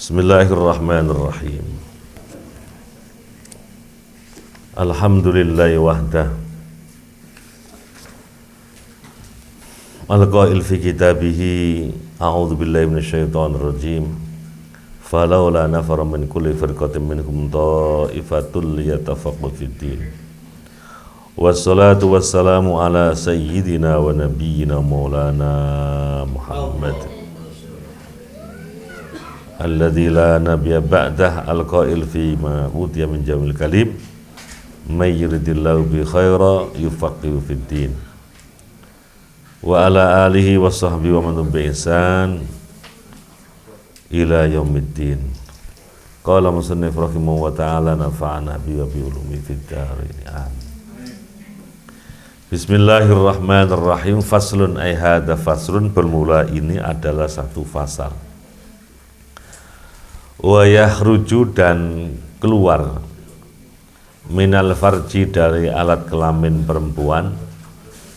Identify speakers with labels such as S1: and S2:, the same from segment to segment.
S1: Bismillahirrahmanirrahim. Alhamdulillahi wahdah. Al-qail fi kitabihi a'udzu billahi minasyaitonir rajim. Falawla nafara min kulli firqatin minhum ta'ifatul liyatafaqqahu fid din. Wassalatu wassalamu ala sayyidina wa nabiyyina maulana Muhammad alladzi la nabiyya ba'dah al-qail fi ma utiya min jamil kalim may yuridillahu bi khaira yufaqihu fid din wa ala alihi wa sahbihi wa man bi ihsan ila yaumiddin. Qala musannif rahimahu wa ta'ala nafa'ana bi wa bi ulumi fid dharain. Amin. Bismillahirrahmanirrahim. Faslun ay hadza faslun, bermula ini adalah satu fasal. Wa yakhruju, dan keluar, minal farji, dari alat kelamin perempuan,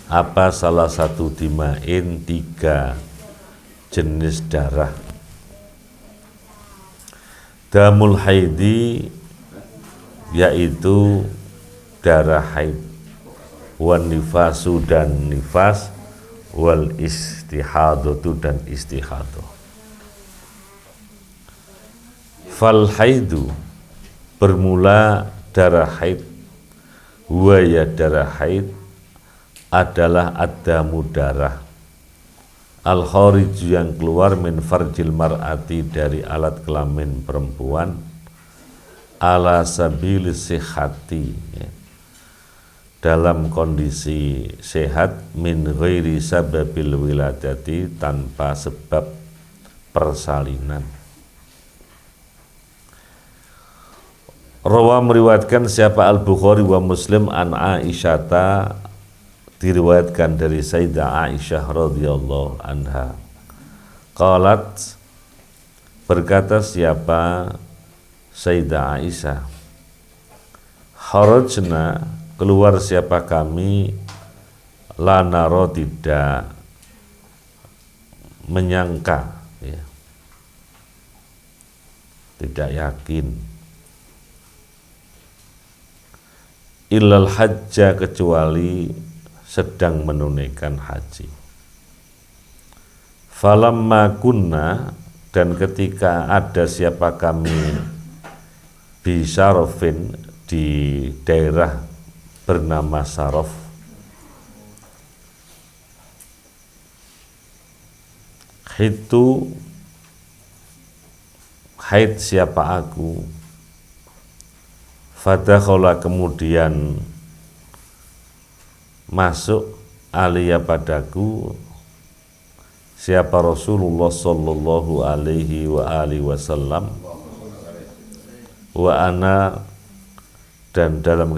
S1: apa salah satu dimain, 3 jenis darah. Damul haidi, yaitu darah haid, wan nifasu, dan nifas, wal istihadatu, dan istihadah. Fal haidu, bermula darah haid, huwa, ya darah haid, adalah adamu, darah, al khariju, yang keluar, min farjil mar'ati, dari alat kelamin perempuan, ala sabili sihati, ya, dalam kondisi sehat, min ghairi sababil wiladati, tanpa sebab persalinan. Rawa, meriwayatkan siapa Al-Bukhari wa Muslim, an Aisyata, diriwayatkan dari Sayyidah Aisyah radhiyallahu anha. Qalat, berkata siapa Sayyidah Aisyah, kharajna, keluar siapa kami, la naro, tidak menyangka, ya, tidak yakin, illal hajja, kecuali sedang menunaikan haji. Falamma kunna, dan ketika ada siapa kami, bisarofin, di daerah bernama Sarof, itu haid siapa aku, fadakhala, kemudian masuk, alaiya, padaku, siapa Rasulullah sallallahu alaihi wa alihi wasallam, wa ana, dan dalam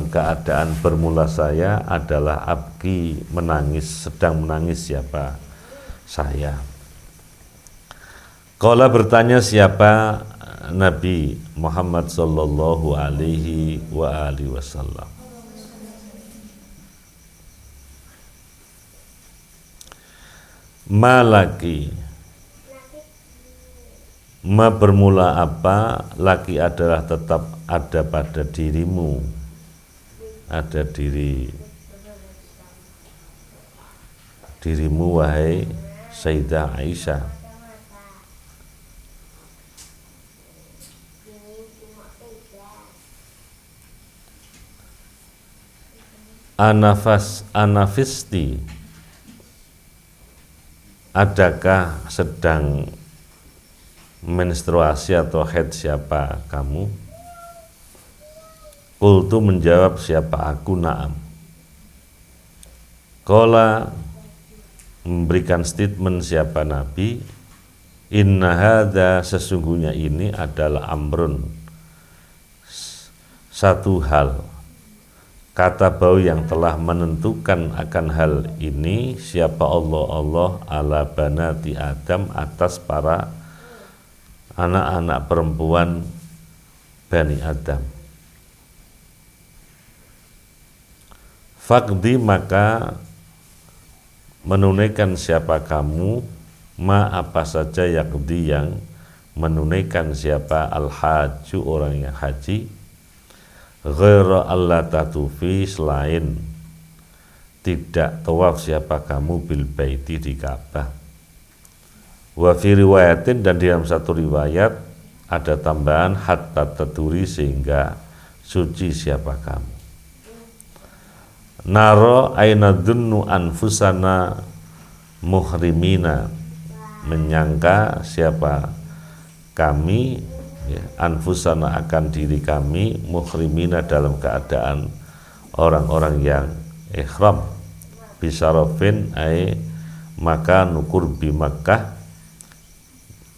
S1: keadaan bermula saya adalah abki, menangis, sedang menangis siapa saya. Qala, bertanya siapa Nabi Muhammad sallallahu alaihi wa alihi wasallam, malaki, ma bermula apa, laki adalah tetap ada pada dirimu, ada dirimu wahai Sayyidah Aisyah. Anafisti, adakah sedang menstruasi atau haid siapa kamu? Qultu, menjawab siapa aku, na'am. Qala, memberikan statement siapa Nabi, inna hadza, sesungguhnya ini adalah amrun, satu hal, kata bau yang telah menentukan akan hal ini siapa Allah ala banati Adam, atas para anak-anak perempuan Bani Adam. Faqdi, maka menunaikan siapa kamu, ma apa saja, yaqdi, yang menunaikan siapa al-haju orang yang haji, ghaira Allah tatufi selain tidak tawaf siapa kamu bil baiti di Ka'bah. Wa fi riwayatin, dan di dalam satu riwayat ada tambahan hatta taduri sehingga suci siapa kamu. Naro aina dunnu anfusana muhrimina, menyangka siapa kami ya, anfusana akan diri kami muhrimina dalam keadaan orang-orang yang ihram, bisarofin ay maka nukur bi Makkah,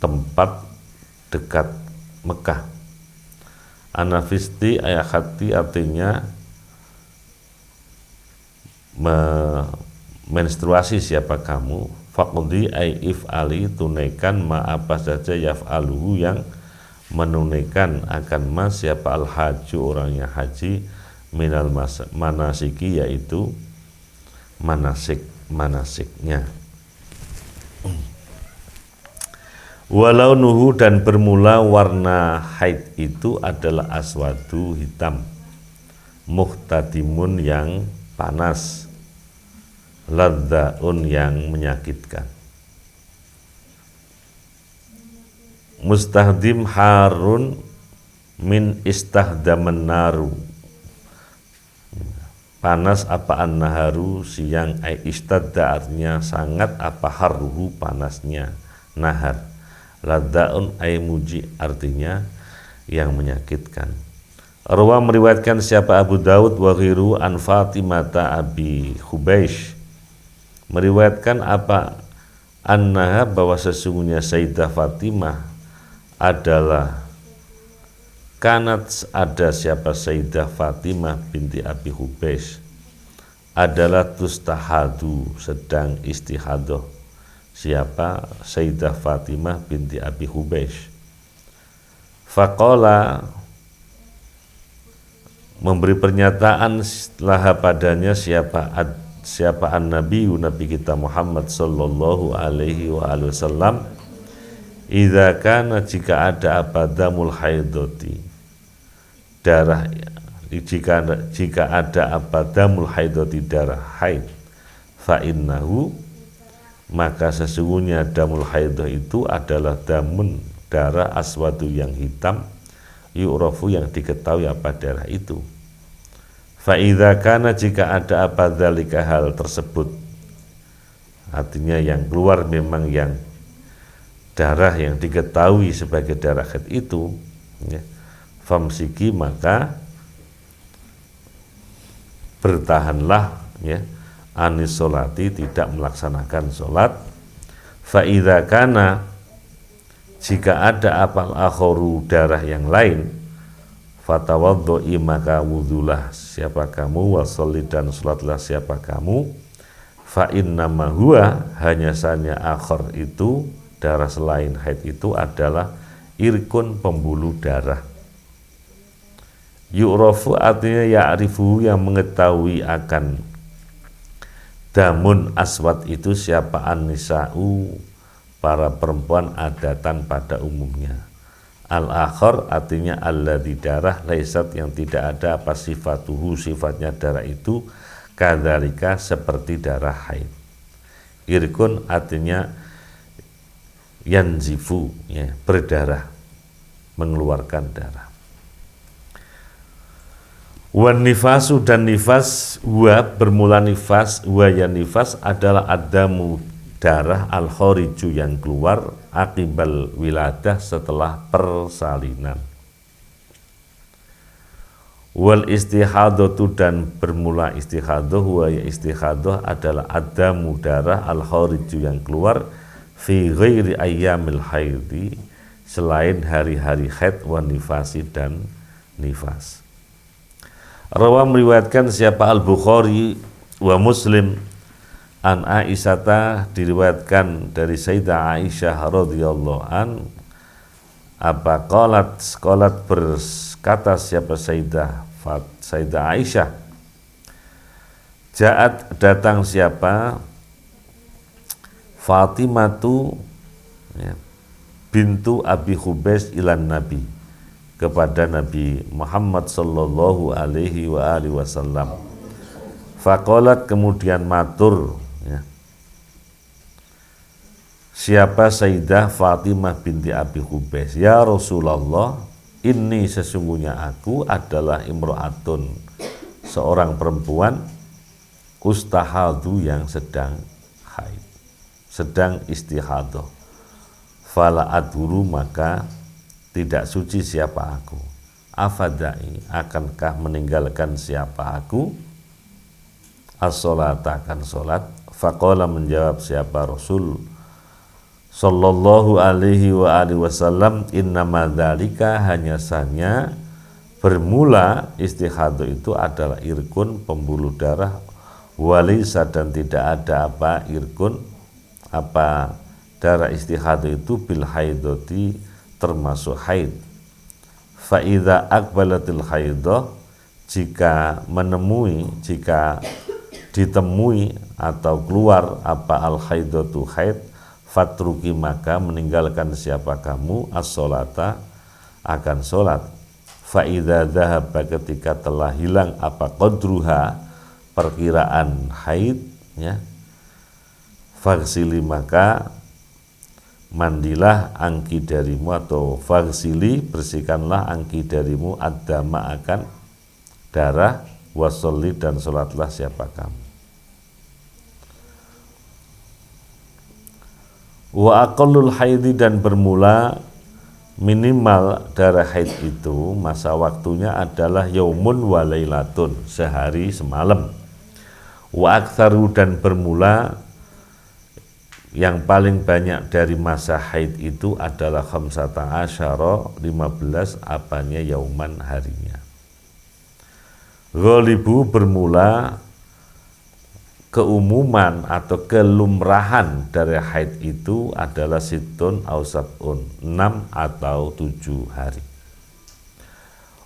S1: tempat dekat Mekah. Anafisti ayat hati artinya menstruasi siapa kamu, faqdi ay if'ali tunaikan ma apa saja yaf'aluhu yang menunaikan akan mas siapa al-haju orang yang haji minal manasiki yaitu manasiknya. Walau nuhu, dan bermula warna haid itu adalah aswadu hitam, muhtadimun yang panas, ladzaun yang menyakitkan. Mustahdim harun min istahdaman naru, panas apa an-naharu siang, ay istadda artinya sangat, apa haruhu panasnya nahar, ladzaun ay muji artinya yang menyakitkan. Rawa meriwayatkan siapa Abu Daud wa ghiru an Fatimata Abi Hubeish, meriwayatkan apa annaha bahwa sesungguhnya Sayyidah Fatimah adalah kanat, ada siapa Sayyidah Fatimah binti Abi Hubeish adalah tustahadu sedang istihadah siapa Sayyidah Fatimah binti Abi Hubeish. Faqala memberi pernyataan setelah padanya siapa an-nabi nabi kita Muhammad sallallahu alaihi wasallam, idza kana jika ada apa damul haidoti darah, jika ada apa damul haidoti darah haid, fa innahu maka sesungguhnya damul haidah itu adalah damun darah aswadu yang hitam, yu'rafu yang diketahui apa darah itu. Fa idza kana jika ada apa dzalika hal tersebut, artinya yang keluar memang yang darah yang diketahui sebagai darah haid itu ya, famsiki maka bertahanlah ya, anis sholati tidak melaksanakan sholat. Fa idza kana jika ada apal akhoru darah yang lain, fatawaddo'i maka wudhulah siapa kamu, wasolli dan sholatlah siapa kamu, fa innama huwa hanya saja akhor itu darah selain haid itu adalah irkun pembuluh darah. Yu'rafu artinya ya'rifu yang mengetahui akan damun aswad itu siapa an-nisa'u para perempuan adatan pada umumnya. Al-akhar artinya alladzi darah laisat yang tidak ada apa sifatuhu sifatnya darah itu kadzalika seperti darah haid. Irkun artinya yanzifu ya, berdarah, mengeluarkan darah. Wan nifasu dan nifas, wa bermula nifas, wa ya nifas adalah adamu darah al-khoriju yang keluar akibal wiladah setelah persalinan. Wal istihadatu dan bermula istihadah, wa ya istihadah adalah adamu darah al-khoriju yang keluar fi ghairi ayyamil haidi selain hari-hari haid wa nifasi dan nifas. Rawa meriwayatkan siapa Al-Bukhari wa Muslim an Aisyata diriwayatkan dari Sayyidah Aisyah radhiyallahu an apa qalat berkata siapa Sayyidah Aisyah, Ja'at datang siapa Fatimatu ya, bintu Abi Hubais ilan Nabi, kepada Nabi Muhammad sallallahu alaihi wa alihi wasallam. Faqalat, kemudian matur, ya. Siapa Sayyidah Fatimah binti Abi Hubais, ya Rasulullah, ini sesungguhnya aku adalah imro'atun, seorang perempuan, ustahadu yang sedang haid, sedang istihadah. Fala adhuru, maka tidak suci siapa aku. Afadai, akankah meninggalkan siapa aku? As-sholata, akan sholat. Faqala, menjawab siapa Rasul sallallahu alaihi wa alihi wasallam, innama dzalika, hanya saja bermula istihadah itu adalah irkun, pembuluh darah, walisa, dan tidak ada apa irkun, apa darah istihadah itu bil haidoti, termasuk haid. Fa idza aqbalatil haidah, jika ditemui atau keluar apa al haidatu haid, fatruki, maka meninggalkan siapa kamu as-sholata, akan sholat. Fa idza dzahaba, ketika telah hilang apa qadruha, perkiraan haid, ya, fagsili, maka mandilah angki darimu, atau fagsili, bersihkanlah angki darimu, ad-dama, akan darah, wasolli, dan sholatlah siapa kamu. Wa aqallul haidi, dan bermula minimal darah haid itu masa waktunya adalah yaumun wa lailatun, sehari semalam. Wa aktsaru, dan bermula yang paling banyak dari masa haid itu adalah khamsata asyara, 15 apanya yauman, harinya. Ghalibu, bermula keumuman atau kelumrahan dari haid itu adalah situn au sab'un, 6 atau 7 hari.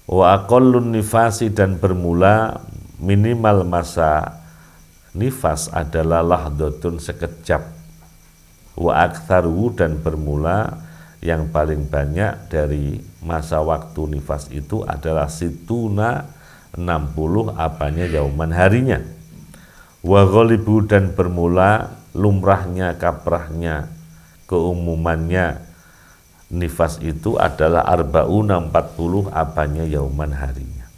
S1: Wa aqallun nifasi, dan bermula minimal masa nifas adalah lahdotun, sekejap. Wa aktsaru, dan bermula yang paling banyak dari masa waktu nifas itu adalah situna, 60 apanya yauman, harinya. Wa ghalibu, dan bermula lumrahnya, kaprahnya, keumumannya nifas itu adalah arba'una, 40 apanya yauman, harinya.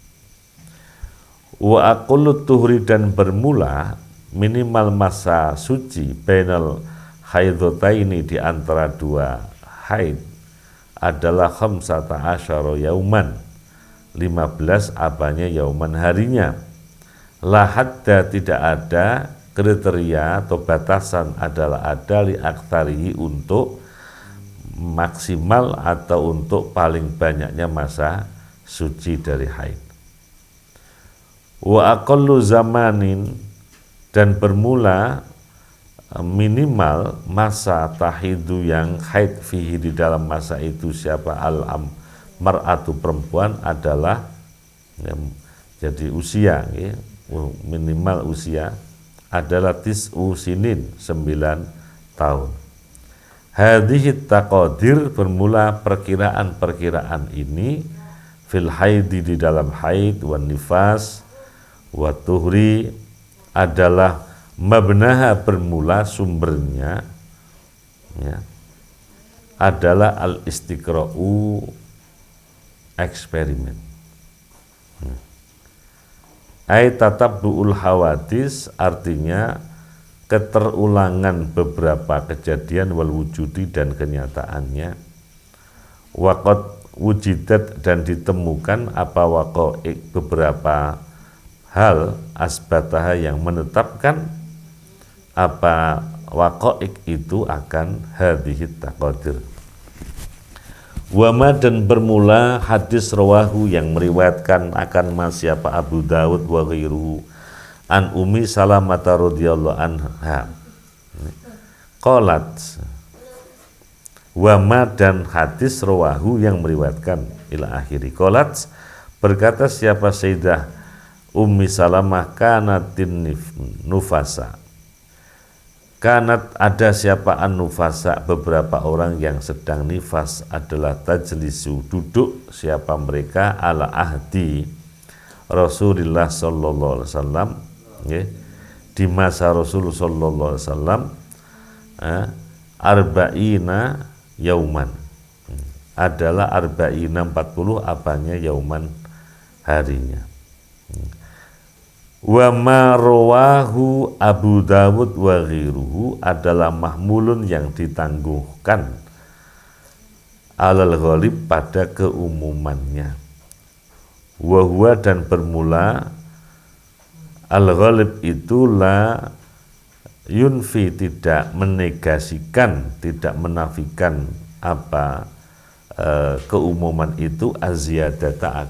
S1: Wa aqallut tuhri, dan bermula minimal masa suci bainal haidhotaini, di antara dua haid adalah khamsata asyara yauman, 15 apanya yauman, harinya. La hadda, tidak ada kriteria atau batasan, adalah ada li aktsarihi, untuk maksimal atau untuk paling banyaknya masa suci dari haid. Wa aqallu zamanin, dan bermula minimal masa tahidu yang haid fihi, di dalam masa itu siapa mar'atu, perempuan, adalah jadi usia, ya, minimal usia adalah tis'u sinin, 9 tahun. Hadhihi taqadir, bermula perkiraan-perkiraan ini fil haidi, di dalam haid, wan nifas, wa tuhri, adalah mabnaha, bermula sumbernya, ya, adalah al istiqra'u, eksperimen. Ai tatabbu'ul hawadis, artinya keterulangan beberapa kejadian, wal wujudi, dan kenyataannya. Waqad wujidat, dan ditemukan apa waqa'i, beberapa hal, asbataha, yang menetapkan apa waqa'i itu akan hadhihi taqadir. Wama, dan bermula hadis rawahu, yang meriwayatkan akan siapa Abu Dawud wa ghairuhu an Ummi Salamah radhiyallahu anha qalat. Wama, dan hadis rawahu, yang meriwayatkan ila akhiri. Qalat, berkata siapa Sayyidah Ummi Salamah, kanatin nufasa, Kanat ada siapa an-nufasa, beberapa orang yang sedang nifas adalah tajlisu, duduk siapa mereka ala ahdi Rasulullah sallallahu alaihi wasallam, di masa Rasul sallallahu alaihi wasallam, arba'ina yauman, adalah arba'ina 40 apanya yauman harinya. Wa ma rawahu Abu Dawud wa ghiruhu adalah mahmulun yang ditangguhkan alal ghalib pada keumumannya. Wa huwa dan bermula al ghalib itu la yunfi tidak menegasikan, tidak menafikan apa keumuman itu, aziyadata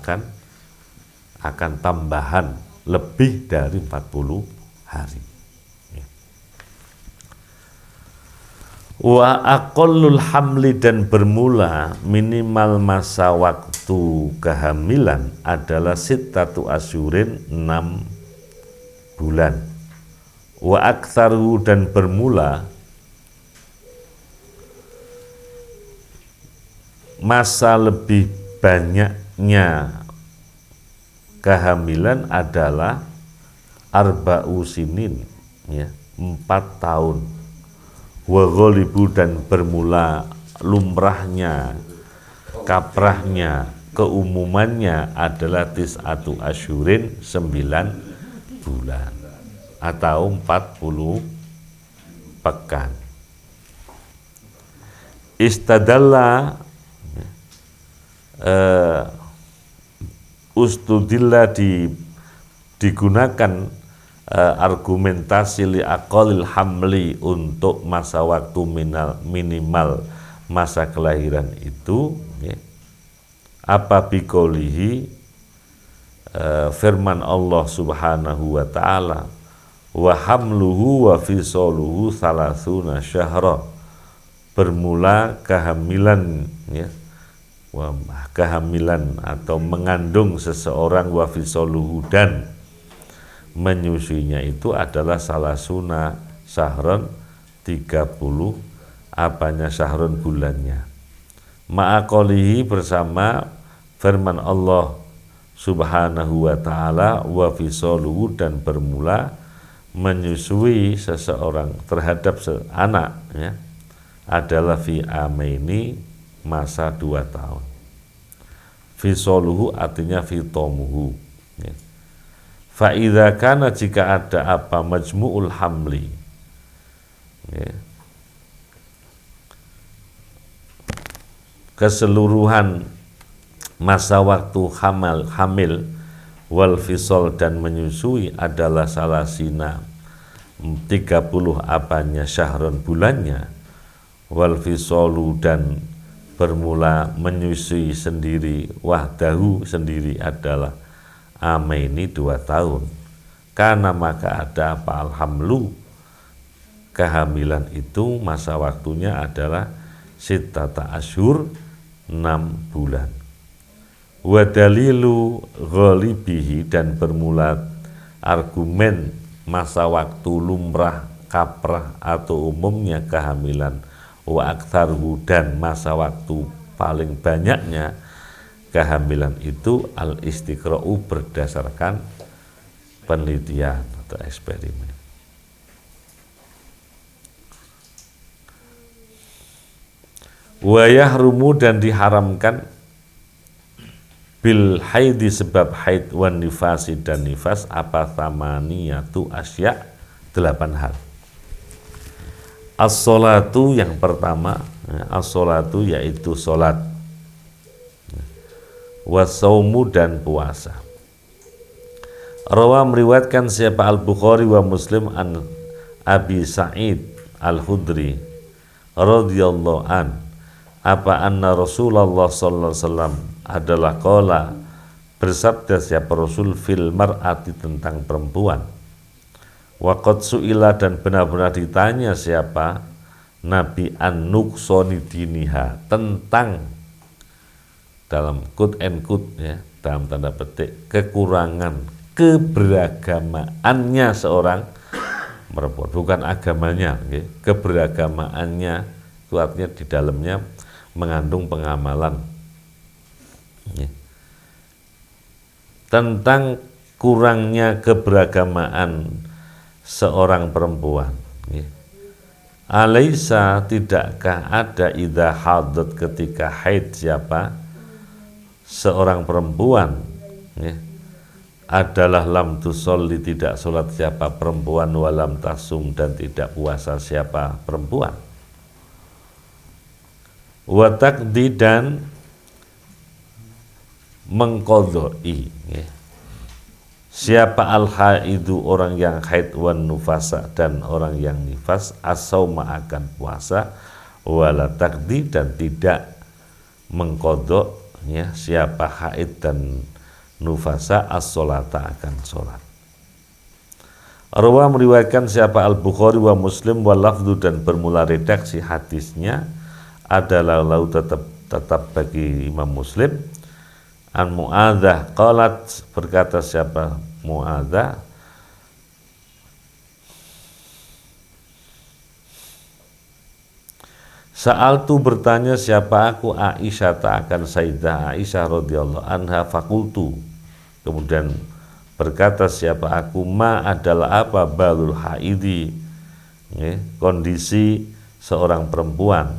S1: akan tambahan lebih dari 40 hari. Wa aqallul hamli dan bermula minimal masa waktu kehamilan adalah sittatu asyurin 6 bulan. Wa aktsaru dan bermula masa lebih banyaknya kehamilan adalah arba'u sinin, 4 tahun. Wa ghalibu dan bermula lumrahnya, kaprahnya, keumumannya adalah tis'atu asyurin 9 bulan atau 40 pekan. Istadalla ustudillah digunakan argumentasi li aqalil hamli untuk masa waktu minimal masa kelahiran itu, apa biqaulihi firman Allah Subhanahu wa taala, wa hamluhu wa fisaluhu salasuna syahra, bermula kehamilan, kehamilan atau mengandung seseorang, wa fisaluhu dan menyusuinya itu adalah salasuna syahron 30 apanya syahron bulannya. Ma'aqolihi bersama firman Allah Subhanahu wa ta'ala, wa fisaluhu dan bermula menyusui seseorang terhadap anak, adalah fi amaini masa 2 tahun. Fisaluhu artinya fitomuhu. Fa idza kana jika ada apa majmu'ul hamli, keseluruhan masa waktu hamil wal fisal dan menyusui adalah salasina 30 apanya syahron bulannya, wal fisalu dan bermula menyusui sendiri wahdahu sendiri adalah amaini 2 tahun. Karena maka ada apa alhamlu, kehamilan itu masa waktunya adalah sittata asyhur 6 bulan. Wa dalilu ghalibihi dan bermula argumen masa waktu lumrah, kaprah atau umumnya kehamilan, wa aktsaruhu dan masa waktu paling banyaknya kehamilan itu al-istiqra'u berdasarkan penelitian atau eksperimen. Wa yahrumu dan diharamkan bil haidi sebab haid, wan nifasi dan nifas apa thamaniyatu asya 8 hal. As-sholatu yang pertama, as-sholatu yaitu sholat, wasaumu dan puasa. Rawa meriwayatkan siapa Al-Bukhari wa Muslim an Abi Sa'id Al-Khudri radhiyallahu an apa anna Rasulullah sallallahu alaihi wasallam adalah qala bersabda siapa Rasul fil mar'ati tentang perempuan, wa qad su'ila dan benar-benar ditanya siapa Nabi an-nuqsani diniha tentang dalam quote and quote dalam tanda petik kekurangan keberagamaannya seorang perempuan, bukan agamanya, okay? Keberagamaannya itu artinya di dalamnya mengandung pengamalan, okay? Tentang kurangnya keberagamaan seorang perempuan, okay? Alaisa, tidakkah ada idza hadat, ketika haid siapa seorang perempuan, okay? Adalah lam tusolli, tidak sholat siapa perempuan, walam tasum, dan tidak puasa siapa perempuan, wa taqdi, dan mengqadai, ya. Siapa al-haidu, orang yang haid, wan nufasa, dan orang yang nifas, as-sauma, akan puasa, wala taqdi, dan tidak mengqada, ya, siapa haid dan nufasa, as-sholata, akan sholat. Rawa, meriwayatkan siapa Al-Bukhari wa Muslim, wa lafdu, dan bermula redaksi hadisnya adalah lau, tetap bagi Imam Muslim, an Mu'adzah qalat, berkata siapa Mu'adzah, Sa'altu, bertanya siapa aku Aisyah, akan Sayyidah Aisyah radhiyallahu anha, fakultu, kemudian berkata siapa aku, ma, adalah apa, balul haidi, ya, kondisi seorang perempuan,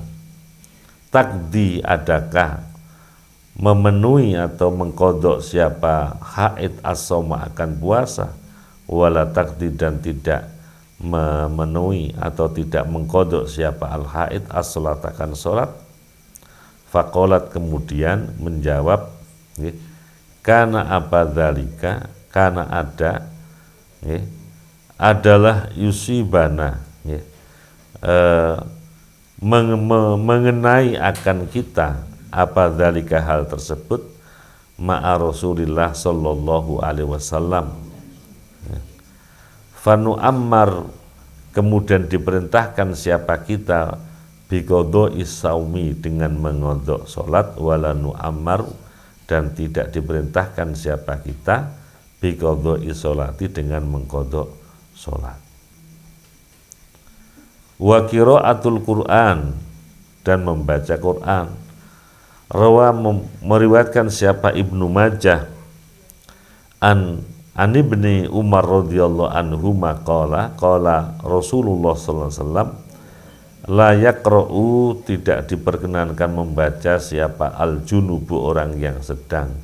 S1: takdi, adakah memenuhi atau mengkodok siapa haid, as-sauma, akan puasa, wala takdi, dan tidak memenuhi atau tidak mengkodok siapa al-haid, as-salat, akan sholat. Faqalat, kemudian menjawab, ya, kana apa dzalika, kana ada, ya, adalah yusibana, ya, mengenai akan kita, apa dzalika, hal tersebut, ma'a Rasulillah sallallahu alaihi wasallam, ya. Fanu ammar, kemudian diperintahkan siapa kita, biqadha isaumi, dengan mengodok sholat, walanu ammar, dan tidak diperintahkan siapa kita, biqadha isolati, dengan mengkodok sholat. Wa qiraatul Qur'an, dan membaca Quran. Rawa, meriwayatkan siapa Ibnu Majah an Ibni Umar radhiyallahu anhu qala Rasulullah sallallahu alaihi wasallam, la yaqra'u, tidak diperkenankan membaca siapa al-junubu, orang yang sedang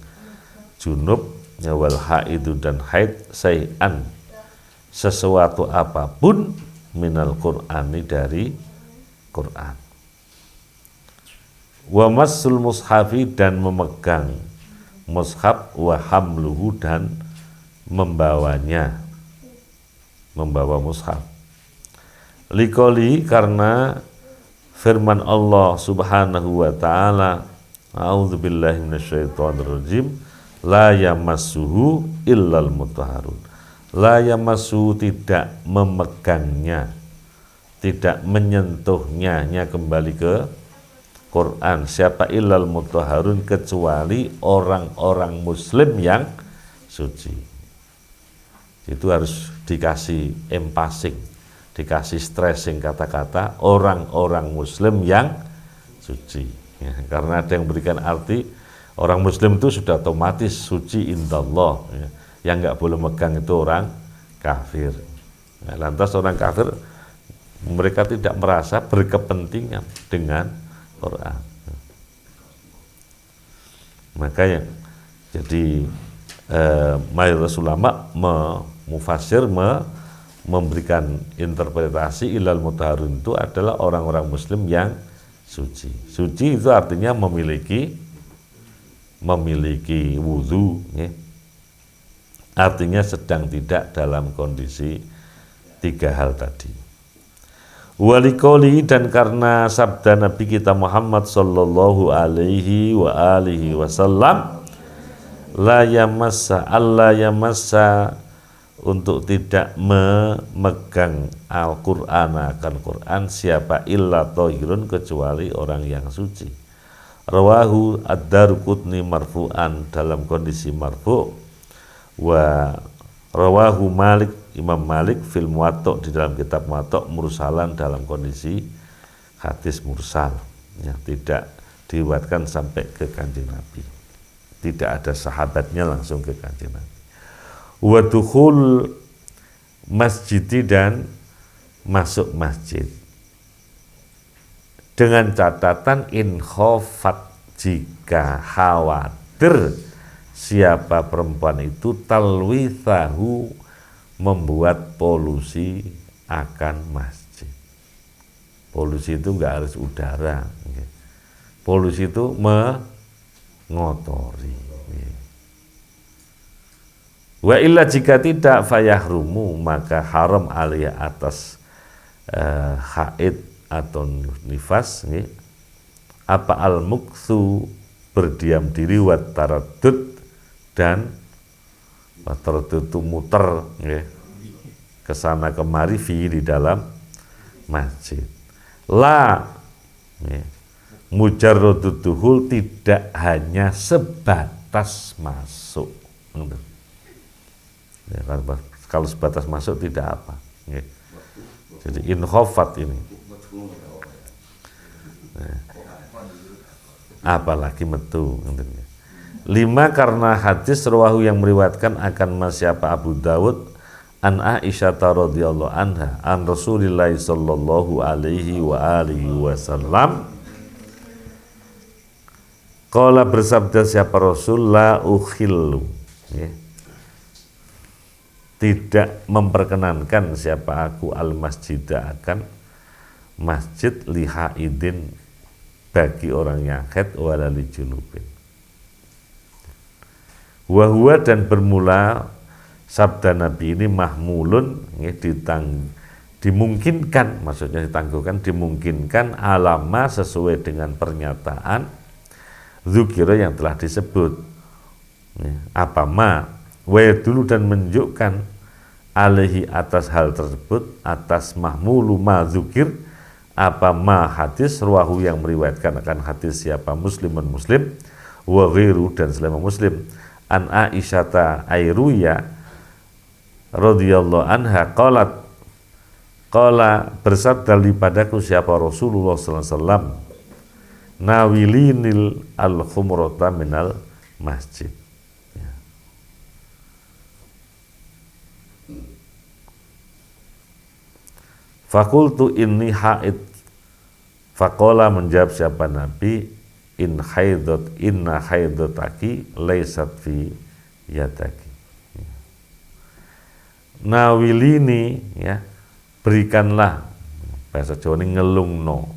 S1: junub, wal haidu, dan haid, say'an, sesuatu apapun, minal Qur'ani, dari Qur'an. Wa massul mushafi, dan memegang mushaf, wa hamluhu, dan membawanya, membawa mushaf. Liqoli, karena firman Allah subhanahu wa ta'ala, a'udzubillahi minasyaitonirrajim, la yamassuhu illal mutahharun. La yamassuhu, tidak memegangnya, tidak menyentuhnya, kembali ke Quran, siapa illal mutahharun, kecuali orang-orang muslim yang suci. Itu harus dikasih empasing, dikasih stressing kata-kata orang-orang muslim yang suci, ya, karena ada yang berikan arti orang muslim itu sudah otomatis suci indallah, ya. Yang nggak boleh megang itu orang kafir. Nah, lantas orang kafir, mereka tidak merasa berkepentingan dengan Quran. Makanya jadi mayoritas ulama mufasir memberikan interpretasi ilal mutahharun itu adalah orang-orang muslim yang suci. Suci itu artinya memiliki wudu, ya. Artinya sedang tidak dalam kondisi tiga hal tadi. Walikoli, dan karena sabda Nabi kita Muhammad sallallahu alaihi wa alihi wasallam, la yamassa, alla yamassa, untuk tidak memegang Al-Qur'an, akan Quran, siapa illa thahirun, kecuali orang yang suci. Rawahu ad-Daruqutni marfu'an, dalam kondisi marfu', wa Rawahu Malik, Imam Malik fil Muwatta, di dalam kitab Muwatta, mursalan dalam kondisi hadis mursal, ya, tidak diriwayatkan sampai ke Kanjeng Nabi, tidak ada sahabatnya langsung ke Kanjeng Nabi. Wa dukhul masjidi, dan masuk masjid, dengan catatan in khofat, jika khawatir siapa perempuan itu talwithahu, membuat polusi akan masjid. Polusi itu enggak harus udara, polusi itu mengotori. Wa illa, jika tidak, fayahrumu, maka haram alaihi, atas haid atau nifas, apa al-muktsu, berdiam diri, wa taraddud, dan itu muter, kesana kemari, fi, di dalam masjid. La, mujarradud duhul, tidak hanya sebatas masuk. Ya, kalau sebatas masuk tidak apa. Jadi in khofat ini. Apalagi metu. 5, karena hadis rawahu, yang meriwayatkan akan siapa Abu Dawud, an Aisyah radhiyallahu anha, an Rasulillah sallallahu alaihi wa alihi wasallam, qala, bersabda siapa Rasul, la ukhillu, tidak memperkenankan siapa aku al masjidah, akan masjid, lihaidin, bagi orang yang haid, wala li junubin. Wahwa, dan bermula sabda Nabi ini mahmulun, dimungkinkan, maksudnya ditangguhkan, dimungkinkan alama, sesuai dengan pernyataan dzukira, yang telah disebut. Apa ma, wa dulu, dan menunjukkan alaihi, atas hal tersebut, atas mahmulu ma dzukir, apa ma hadis, ruahu, yang meriwayatkan akan hadis siapa muslimun muslim, wa ghairu, dan selain muslim, an Aisyata ayruya radhiyallahu anha qalat, qala, bersabda padaku siapa Rasulullah sallallahu alaihi wasallam, nawilinil al-khumrata minal masjid. Fakultu inni haid, faqala, menjawab siapa Nabi, inna haidotaki laysat fi yadaki. Nawilini, ya, berikanlah, bahasa Jawa ini ngelungno,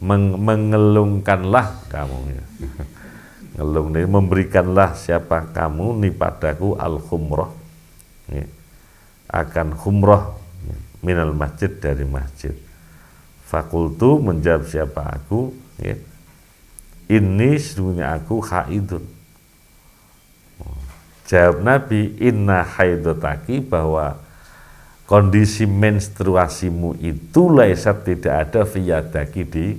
S1: mengelungkanlah kamu, ya. Ngelung ini memberikanlah siapa kamu ni padaku al khumrah, ya, akan khumrah minal masjid, dari masjid. Fakultu, menjawab siapa aku, ya, ini sesungguhnya aku haidun. Jawab Nabi, inna haidotaki, bahwa kondisi menstruasimu itu laisat, tidak ada fiyadaki, di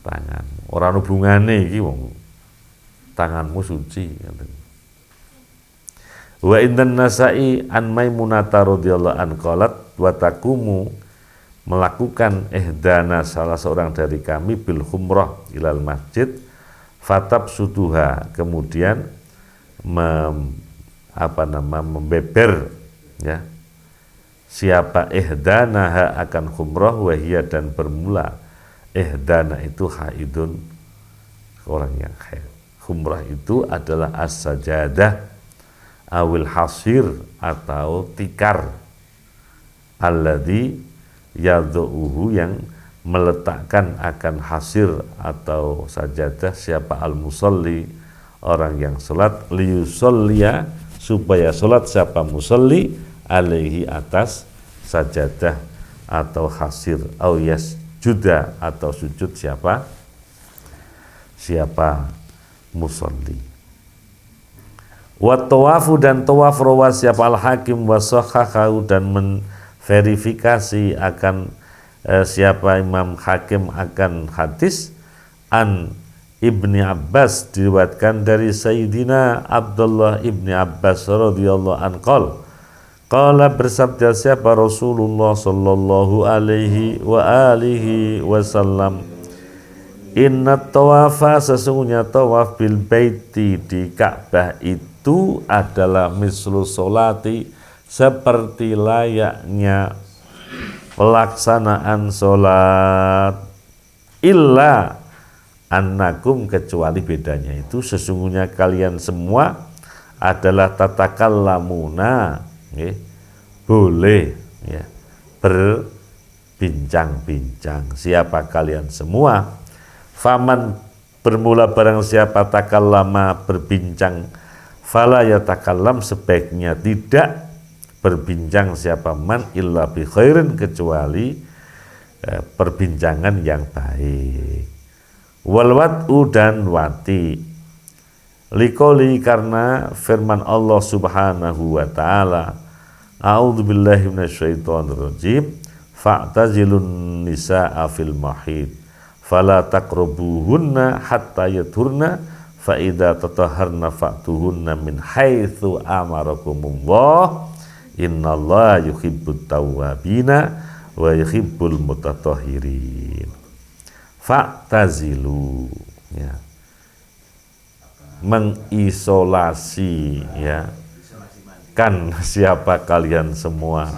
S1: tangan. Orang hubungane iki wong tanganmu suci. Wa indan Nasa'i an Maimunata radhiyallahu an qalat, wa takumu, melakukan ihdana, salah seorang dari kami, bil khumrah ilal masjid, fatab sutuha, kemudian membeber, ya, siapa ihdanaha, akan khumrah, wahia, dan bermula ihdana itu haidun, orang yang haid. Khumrah itu adalah as-sajadah awil hasir, atau tikar, alladzi yadhu'uhu, yang meletakkan akan hasir atau sajadah siapa al-musalli, orang yang salat, liyusolliya, supaya salat siapa musalli, alaihi, atas sajadah atau hasir, au yasjuda, atau sujud siapa musalli. Wa tawafu, dan tawaf, rawa siapa al-hakim, wa sahhahu, dan menverifikasi akan siapa Imam Hakim akan hadis, an Ibni Abbas, diriwayatkan dari Sayyidina Abdullah Ibni Abbas radhiyallahu anhu, Qala bersabda siapa Rasulullah sallallahu alaihi wa alihi wasallam, inna tawafa sesungguhnya tawaf bil baiti di Ka'bah itu adalah mislu solati seperti layaknya pelaksanaan solat, illa annakum kecuali bedanya itu sesungguhnya kalian semua adalah tatakallamuna, boleh ya, berbincang-bincang. Siapa kalian semua? Faman bermula barang siapa takallama berbincang, fala yatakallam sebaiknya tidak berbincang siapa man illa bi khairin kecuali perbincangan yang baik. Wal wat'u dan wati liqouli karena firman Allah Subhanahu wa taala, a'udzubillahi minasyaitonirrajim, fa'tazilun nisaa fil mahid fala taqrabuhunna hatta yadhurna fa idza tatahharna fa'tuhunna min haitsu amarakumullah innallaha yuhibbut tawwabina wa yuhibbul mutatahhirin. Fa'tazilu ya, mengisolasi ya kan siapa kalian semua,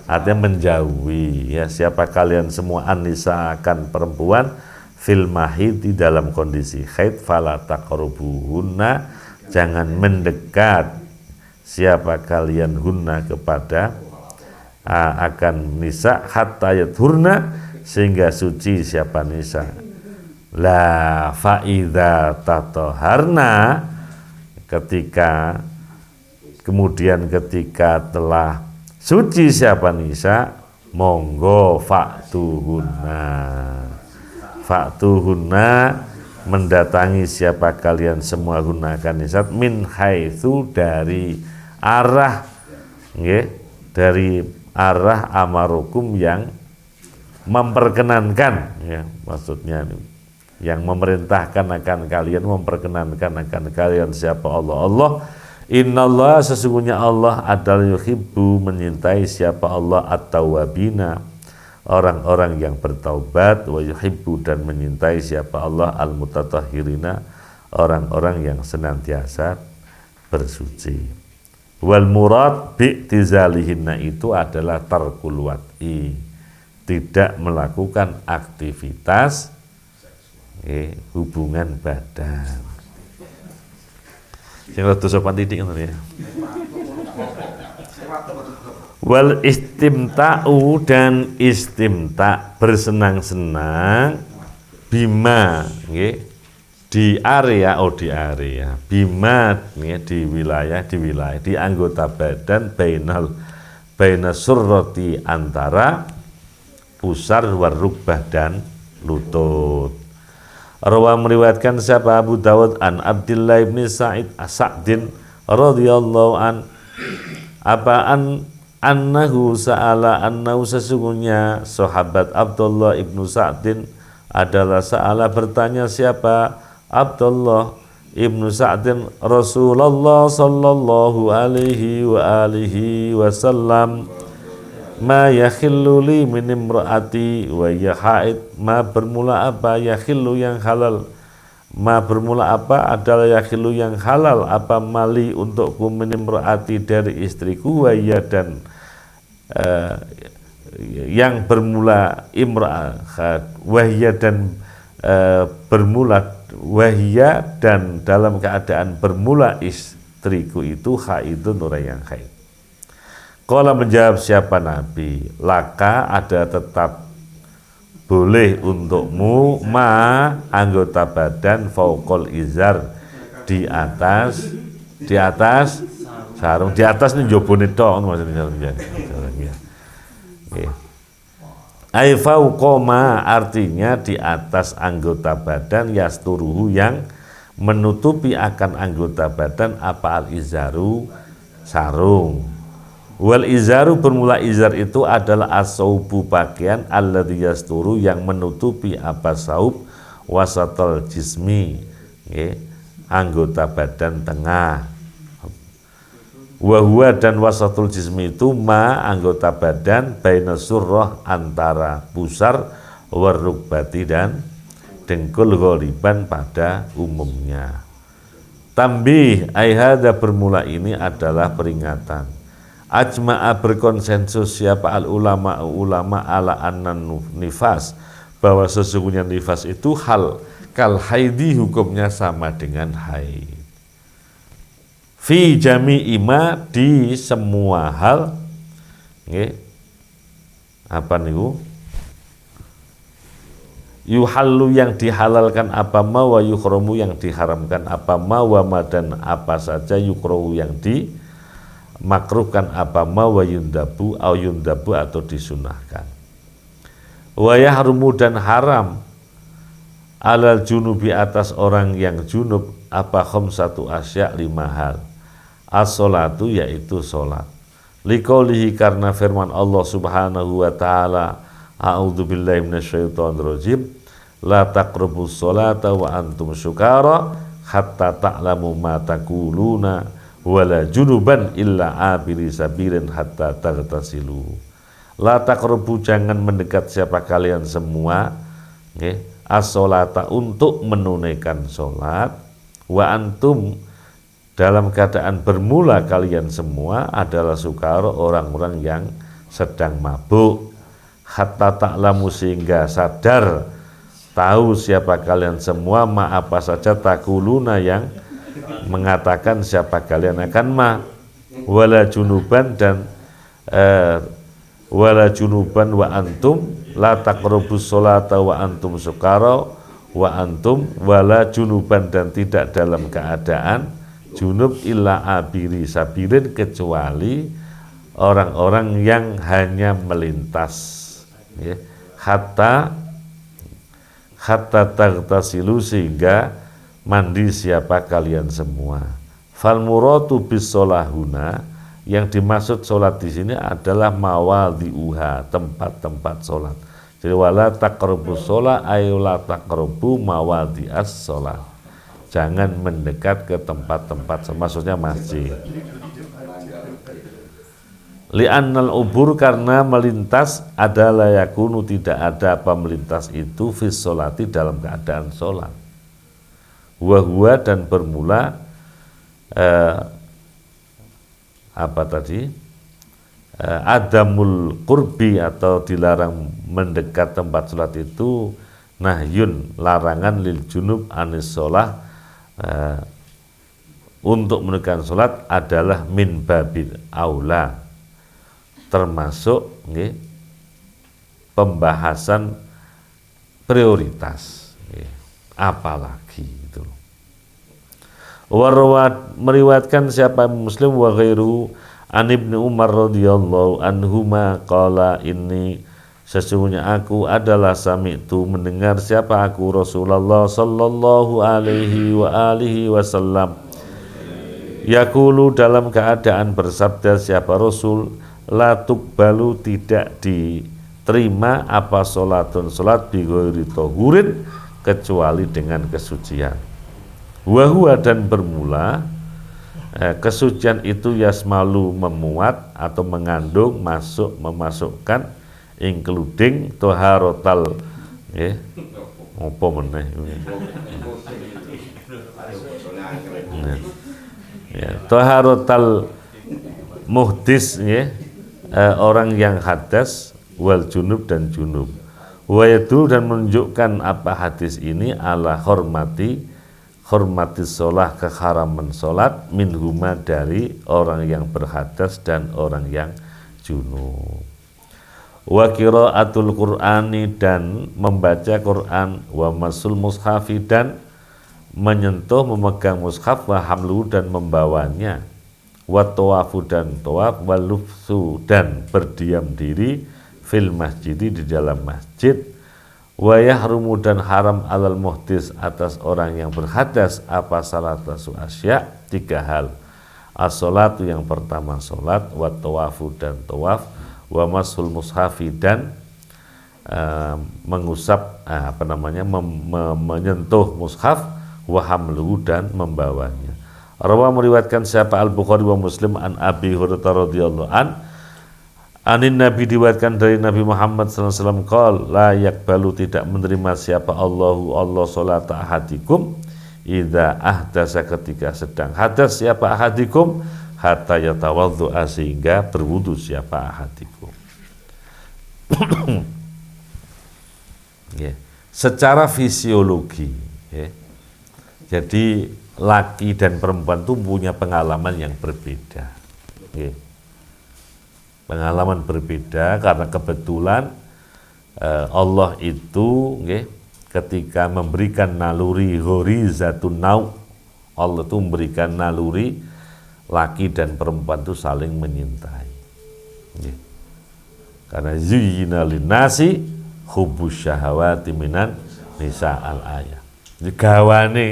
S1: artinya menjauhi ya siapa kalian semua, anisa akan perempuan fil mahid di dalam kondisi haid, fala taqrabuhunna jangan mendekat siapa kalian hunna kepada akan nisa hatta yadhurna sehingga suci siapa nisa. La faida tatoharna ketika telah suci siapa nisa, monggo faktuhunna mendatangi siapa kalian semua gunakan nisat min haitsu dari arah dari arah amarukum yang memperkenankan ya, maksudnya yang memerintahkan akan kalian, memperkenankan akan kalian siapa Allah. Innallaha sesungguhnya Allah adalah yuhibbu menyintai siapa Allah at-tawwabina orang-orang yang bertaubat, wa yuhibbu dan menyintai siapa Allah al-mutatahhirina orang-orang yang senantiasa bersuci. Wal murad bi'tizalihinna itu adalah tarkul wat'i, tidak melakukan aktivitas hubungan badan. Sing rada sopan titik ngono ya. Wal istimta'u dan istimta bersenang-senang bima di area bima di wilayah di anggota badan baina surrati antara pusar warukbah dan lutut. Rawa meriwayatkan siapa Abu Dawud an Abdullah bin Sa'din radhiyallahu an annahu sesungguhnya sahabat Abdullah ibnu Sa'din adalah bertanya siapa Abdullah ibnu Sa'din Rasulullah sallallahu alaihi wa alihi wasallam, ma yakhillu li min imraati wa ya haid, ma bermula apa yakhillu yang halal, ma bermula apa adalah yakhillu yang halal apa mali untukku min imraati dari istriku, wa ya dan yang bermula imra'ah, wahya dan bermula wahya dan dalam keadaan bermula istriku itu haidun orang yang haid. Qala menjawab siapa Nabi, laka ada tetap boleh untukmu ma anggota badan fauqol izar di atas sarung, di atas ini jobone tok maksudnya sarungnya. Ai fauqoma artinya di atas anggota badan yasturuhu yang menutupi akan anggota badan apa al izaru sarung. Wal izaru bermula izar itu adalah as-saubu pakaian alladzi yasturu yang menutupi apa saub wasatal jismi anggota badan tengah. Wa huwa dan wasatul jismi itu ma anggota badan baina surrah antara pusar warukbati dan dengkul ghaliban pada umumnya. Tambih aihada bermula ini adalah peringatan. Ajma'a berkonsensus siapa al ulama ala annan nifas bahwa sesungguhnya nifas itu hal kal haidi hukumnya sama dengan haid. Fi jami'i ma di semua hal nggih. Apa niku? Yuhallu yang dihalalkan apa ma wa yukhramu yang diharamkan apa ma wa ma dan apa saja yukrahu yang dimakruhkan apa ma wa yundabu au yundabu atau disunahkan. Wa yahrumu dan haram alal junubi atas orang yang junub apa khamsatu asya 5 hal. As-salatu yaitu salat. Liqaulihi karena firman Allah Subhanahu wa taala a'udzubillahi minasyaitonirrajim la taqrabus sholata wa antum syukara hatta ta'lamu ma taquluna wala junuban illa abiri sabirin hatta taghtasilu. La taqrabu jangan mendekat siapa kalian semua nggih as-sholata untuk menunaikan salat wa antum dalam keadaan bermula kalian semua adalah sukara orang-orang yang sedang mabuk hatta ta'lamu sehingga sadar tahu siapa kalian semua ma apa saja takuluna yang mengatakan siapa kalian akan ma wala junuban dan wala junuban wa antum la taqrabus sholata wa antum sukara wa antum wala junuban dan tidak dalam keadaan junub illa abiri sabirin kecuali orang-orang yang hanya melintas ya. hatta taghtasilu sehingga mandi siapa kalian semua. Fal muratu bis sholahuna yang dimaksud sholat di sini adalah mawadhi'uha tempat-tempat sholat. Jadi wala taqrabus sholat ayo la taqrabu mawadhi'as sholat. Jangan mendekat ke tempat-tempat maksudnya masjid. Li'annal ubur karena melintas adalah yakunu tidak ada apa melintas itu fis sholati dalam keadaan sholat. Wahwa dan bermula apa tadi? Adamul qurbi atau dilarang mendekat tempat sholat itu nahyun larangan lil junub anis sholah untuk menunaikan sholat adalah min babil aula termasuk pembahasan prioritas apalagi itu. Warwat meriwayatkan siapa Muslim wa ghairu an Ibnu Umar radhiyallahu anhuma qala inni sesungguhnya aku adalah sami'tu mendengar siapa aku Rasulullah sallallahu alaihi wa alihi wasallam yaqulu dalam keadaan bersabda siapa Rasul la tuqbalu tidak diterima apa sholatun sholat bi ghairi tahurin kecuali dengan kesucian. Wa huwa dan bermula kesucian itu yasmalu memuat atau mengandung memasukkan including toharotal apa meneh toharotal muhdis orang yang hadas wal junub dan junub wa yadul dan menunjukkan apa hadis ini ala hormati sholat keharaman sholat minhuma dari orang yang berhadas dan orang yang junub. Wa qiraatul Qur'ani dan membaca Quran wa masul mushafi dan menyentuh memegang mushaf wa hamlu dan membawanya wa tawafu dan tawaf wa lufsu dan berdiam diri fil masjid di dalam masjid wa yahrumu dan haram alal muhdis atas orang yang berhadas apa salatasu asya 3 hal as-salatu yang pertama salat wa tawafu dan tawaf wa masul mushafi dan mengusap menyentuh mushaf wa hamluhu dan membawanya Rawa meriwayatkan siapa Al-Bukhari wa Muslim an Abi Hurairah radhiyallahu anin Nabi diriwayatkan dari Nabi Muhammad sallallahu alaihi wasallam qol la yaqbalu tidak menerima siapa Allah salat ahadikum idza ahdasa ketika sedang hadas siapa ahadikum hatta yatawaddu sehingga berwudu siapa ahadikum. Ya. Secara fisiologi ya. Jadi laki dan perempuan itu punya pengalaman yang berbeda ya. Pengalaman berbeda karena kebetulan Allah itu ya, ketika memberikan naluri ghorizatun nau, Allah itu memberikan naluri laki dan perempuan itu saling menyintai ya. Karena zuyyina linnasi hubbus syahawati minan nisa al ayah. Jadi gawane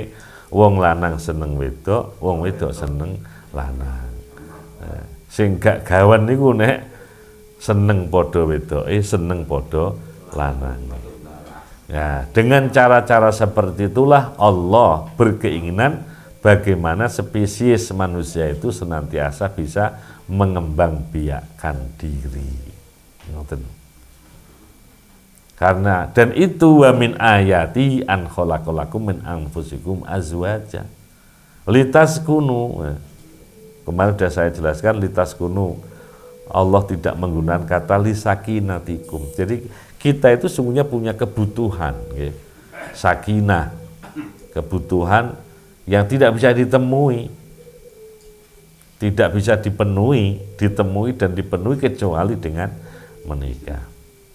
S1: wong lanang seneng wedok, wong wedok seneng lanang. Sing gak gawan niku nek seneng padha wedoke, seneng padha lanang. Ya, dengan cara-cara seperti itulah Allah berkeinginan bagaimana spesies manusia itu senantiasa bisa mengembangbiakkan diri. Ngoten. Karena dan itu wa min ayati an khalaqalakum min anfusikum azwaja litaskunu. Kemarin sudah saya jelaskan litaskunu. Allah tidak menggunakan kata lisakinatikum. Jadi kita itu sungguhnya punya kebutuhan, ya. Sakinah, kebutuhan yang tidak bisa ditemui, tidak bisa ditemui dan dipenuhi kecuali dengan menikah.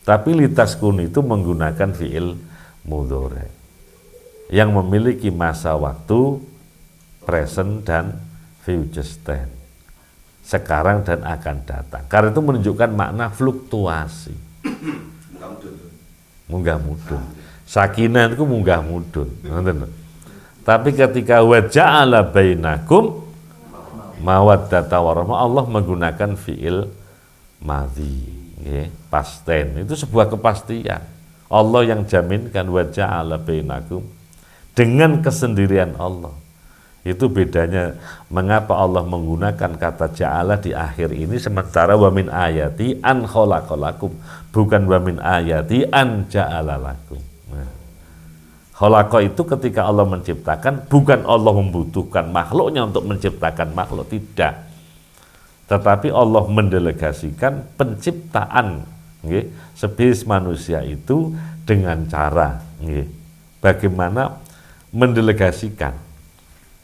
S1: Tapi litaskunu itu menggunakan fiil mudhari yang memiliki masa waktu present dan future tense, sekarang dan akan datang. Karena itu menunjukkan makna fluktuasi. Munggah mudun. Sakinah itu munggah mudun. Tapi ketika wa ja'ala bainakum mawaddata warahmah, Allah menggunakan fiil madhi, past tense. Itu sebuah kepastian. Allah yang jaminkan wa ja'ala bainakum dengan kesendirian Allah. Itu bedanya mengapa Allah menggunakan kata ja'ala di akhir ini sementara wa min ayati an khalaqalakum, bukan wa min ayati an ja'ala lakum. Nah, khalaqa itu ketika Allah menciptakan, bukan Allah membutuhkan makhluknya untuk menciptakan makhluk, tidak. Tetapi Allah mendelegasikan penciptaan spesies manusia itu dengan cara bagaimana mendelegasikan.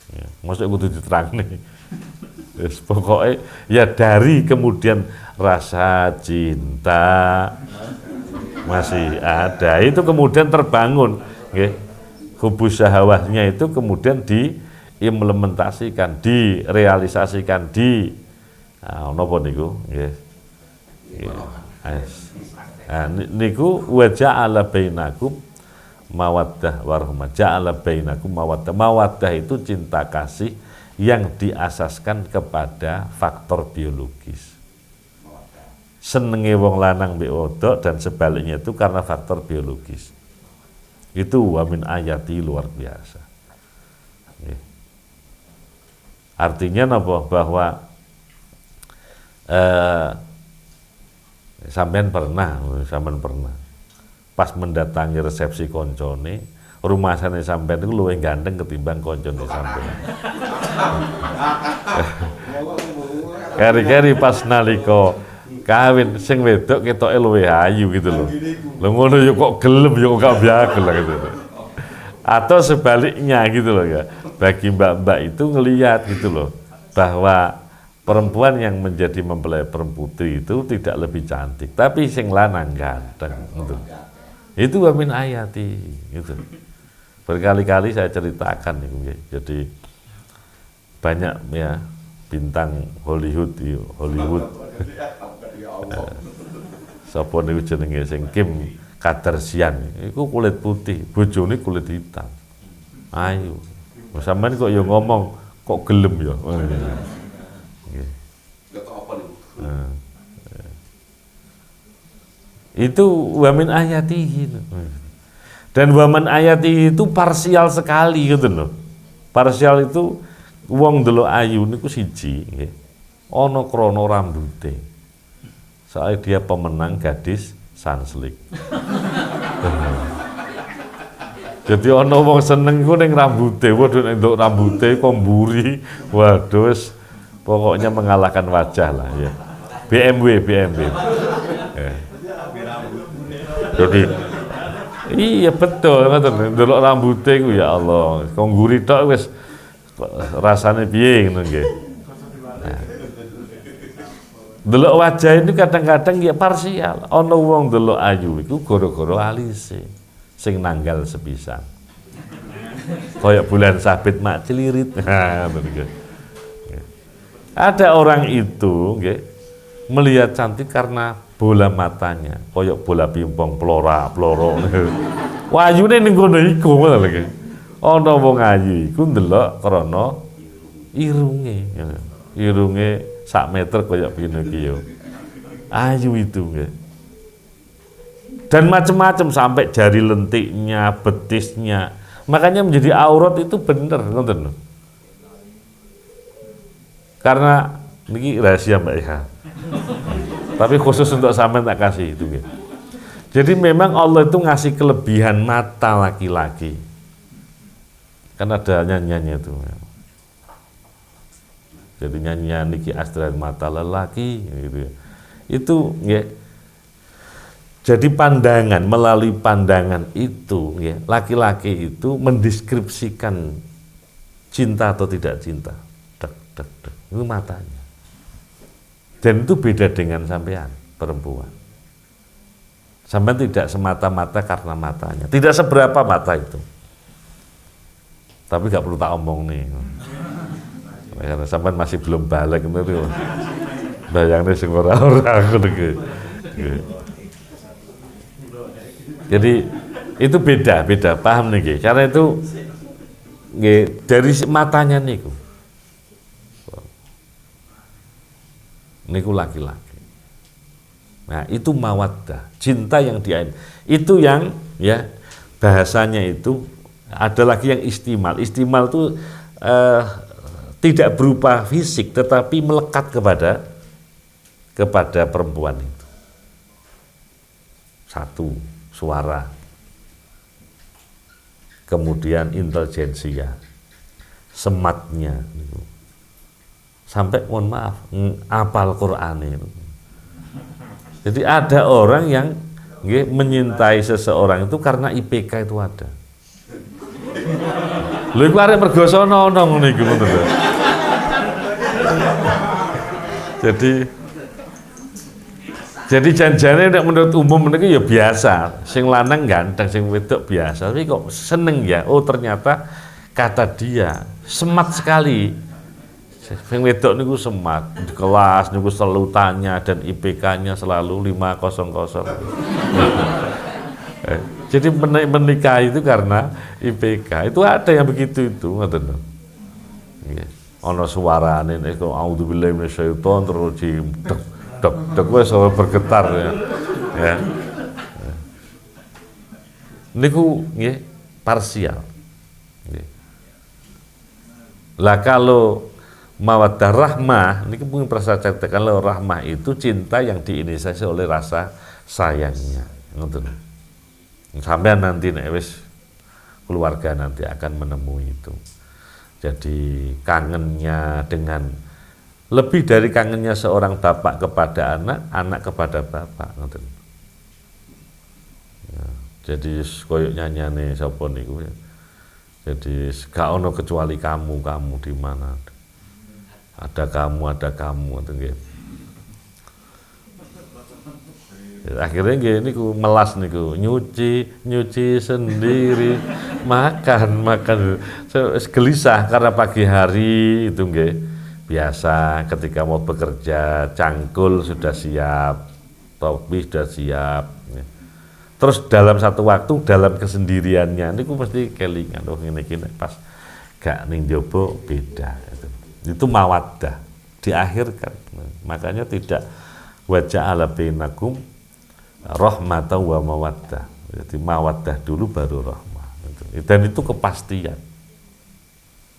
S1: Ya, maksudnya kudu diterang nih. Yes, pokoknya ya dari kemudian rasa cinta masih ada, itu kemudian terbangun, hubus syahwatnya itu kemudian diimplementasikan, direalisasikan di napa niku nggih. Niku wa ja'ala bainakum mawaddah warahmah, ja'ala bainakum mawaddah. Mawaddah itu cinta kasih yang diasaskan kepada faktor biologis. Senenge wong lanang mbek wedok dan sebaliknya itu karena faktor biologis. Itu wa min ayati, luar biasa. Artinya apa? Bahwa sampean pernah pas mendatangi resepsi koncone, rumah sana sampean itu luwih ganteng ketimbang koncone sampean. Kari-kari pas nalika kawin sing wedok ketoke luwih ayu gitu loh. Lho ngono yo kok gelem yo kok biagel gitu. Atau sebaliknya gitu loh ya. Bagi mbak-mbak itu ngelihat gitu loh bahwa perempuan yang menjadi mempelai perempuan itu tidak lebih cantik, tapi sing lanang ganteng gitu. Itu wa min ayati gitu. Berkali-kali saya ceritakan itu ya. Jadi banyak ya bintang Hollywood. Sapa niku jenenge sing Kim Kardashian iku kulit putih, bojone kulit hitam. Ayo. Sampeyan kok ya ngomong kok gelem ya. Nggih. Itu wamin ayatihi. Dan wamin ayatihi itu parsial sekali gitu loh. Parsial itu wong ndelok ayu niku siji nggih. Ana krana rambute. Soalnya dia pemenang gadis Sunslick. Jadi ana wong seneng ku ning rambute, waduh nek nduk rambute kok mburi, waduh wis pokoknya mengalahkan wajah lah ya. BMW. Ya. Jadi iya betul ngoten, ndelok rambute ku ya Allah, kok mburi tok wis rasane piye ngono nggih. Nah. Delok wajah itu kadang-kadang ya parsial. Ana wong delok ayu iku gara-gara alise. Sing nanggal sepisan. Kayak bulan sabit mak celirit. Ada orang itu nggih melihat cantik karena bola matanya, kayak bola pimpong ploro. Wayune ning kono iku ngono lho. Ana wong ayu iku ndelok krana irunge. Irunge sak meter kayak Pinocchio. Ayu itu nggih. Dan macam-macam sampai jari lentiknya, betisnya. Makanya menjadi aurat itu bener, ngoten. Karena ini rahasia Mbak Iha. Tapi khusus untuk sampean tak kasih itu gitu. Jadi memang Allah itu ngasih kelebihan mata laki-laki. Kan ada nyanyiannya itu. Jadi nyanyian niki astra mata lelaki gitu ya. Itu ya. Jadi pandangan, melalui pandangan itu ya, laki-laki itu mendeskripsikan cinta atau tidak cinta. Dek. Itu matanya. Dan itu beda dengan sampean perempuan. Sampean tidak semata-mata karena matanya. Tidak seberapa mata itu. Tapi gak perlu tak omong nih. Karena sampean masih belum balik itu. Bayangnya sing ora-ora ngono iki. Jadi itu beda, paham nih, karena itu dari matanya niku laki-laki. Nah itu mawaddah, cinta yang itu yang ya bahasanya itu ada lagi yang istimal. Istimal itu tidak berupa fisik, tetapi melekat kepada perempuan itu. Satu. Suara, kemudian intelijensia, sematnya, sampai mohon maaf, apal Quran itu. Jadi ada orang yang menyintai seseorang itu karena IPK itu ada. Lha iku arek mergo sono ngono iku ngoten lho. Jadi janjane nek menurut umum niku ya biasa, sing lanang ganteng, sing wedok biasa, tapi kok seneng ya. Oh ternyata kata dia semat sekali. Sing wedok niku semat, di kelas niku selalu tanya dan IPK-nya selalu 500. Jadi menikah itu karena IPK. Itu ada yang begitu itu, ngoten lho. Nggih. Ana suarane nek auzubillahi minasyaitonir rajim. Dek wis bergetar ya. Niku nggih parsial. Nggih. Lah kalau mawaddah rahmah niki mungkin perasa cerita, kalau rahmah itu cinta yang diinisiasi oleh rasa sayangnya. Ngoten. Sampean nanti nek wis keluarga nanti akan menemui itu. Jadi kangennya dengan lebih dari kangennya seorang bapak kepada anak, anak kepada bapak, ngoten. Ya, jadi koyok nyanyane sapa niku ya. Jadi gak ono kecuali kamu di mana. Ada kamu, ngoten nggih. Akhirnya nggih niku melas niku, nyuci sendiri, makan. Gelisah karena pagi hari itu nggih. Biasa ketika mau bekerja, cangkul sudah siap, topi sudah siap. Terus dalam satu waktu, dalam kesendiriannya, ini mesti kelingan, oh ini pas gak ning jowo beda. Itu mawaddah, diakhirkan. Makanya tidak wajah ala bainakum rahmatan wa mawaddah. Jadi mawaddah dulu baru rahmah. Dan itu kepastian.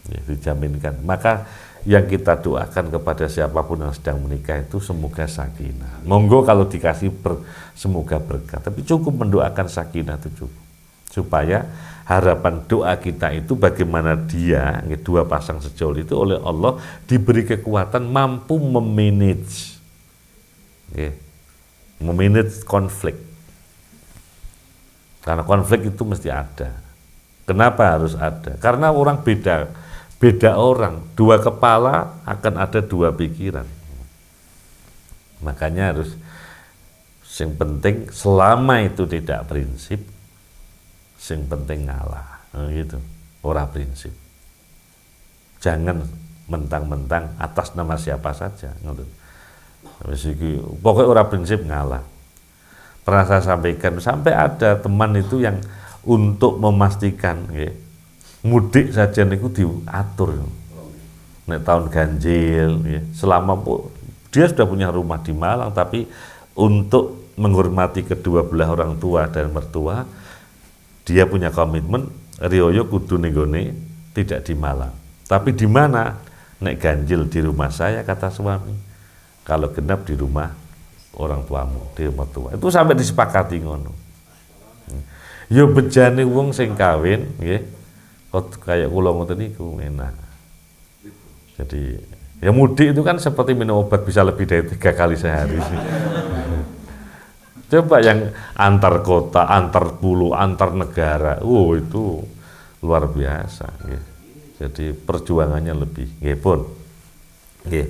S1: Ya, dijaminkan. Maka yang kita doakan kepada siapapun yang sedang menikah itu semoga sakinah. Monggo kalau dikasih semoga berkah. Tapi cukup mendoakan sakinah itu cukup. Supaya harapan doa kita itu bagaimana dia, dua pasang sejoli itu oleh Allah diberi kekuatan mampu memanage, memanage konflik. Karena konflik itu mesti ada. Kenapa harus ada? Karena orang beda orang, dua kepala akan ada dua pikiran. Makanya harus, yang penting selama itu tidak prinsip, yang penting ngalah, gitu. Ora prinsip. Jangan mentang-mentang atas nama siapa saja, pokoknya ora prinsip ngalah. Pernah saya sampaikan, sampai ada teman itu yang untuk memastikan, mudik saja niku diatur. Nek tahun ganjil, selama dia sudah punya rumah di Malang, tapi untuk menghormati kedua belah orang tua dan mertua, dia punya komitmen riyoyo kudu nenggone tidak di Malang. Tapi di mana? Nek ganjil di rumah saya, kata suami. Kalau genap di rumah orang tuamu, di rumah tua. Itu sampai disepakati ngono. Yo bejane wong sing kawin, nggih. Kayak kula ngoten niku enak. Jadi ya mudik itu kan seperti minum obat, bisa lebih dari 3 kali sehari. Coba yang antar kota, antar pulau, antar negara, itu luar biasa. Nggih. Jadi perjuangannya lebih, nggih pun. Nggih.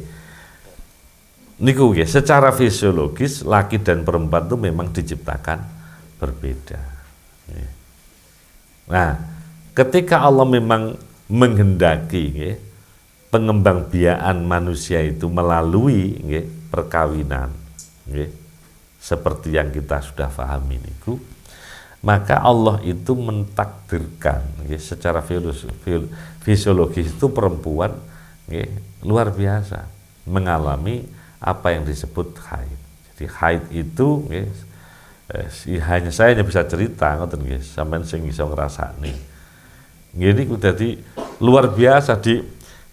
S1: Niku nggih, secara fisiologis laki dan perempuan itu memang diciptakan berbeda. Nah, ketika Allah memang menghendaki pengembangbiakan manusia itu melalui perkawinan, seperti yang kita sudah pahami niku, maka Allah itu mentakdirkan secara fisiologis itu perempuan luar biasa mengalami apa yang disebut haid. Jadi haid itu hanya saya hanya bisa cerita ngoten nggih, sampean sing iso ngrasakne. Ngene ku dadi luar biasa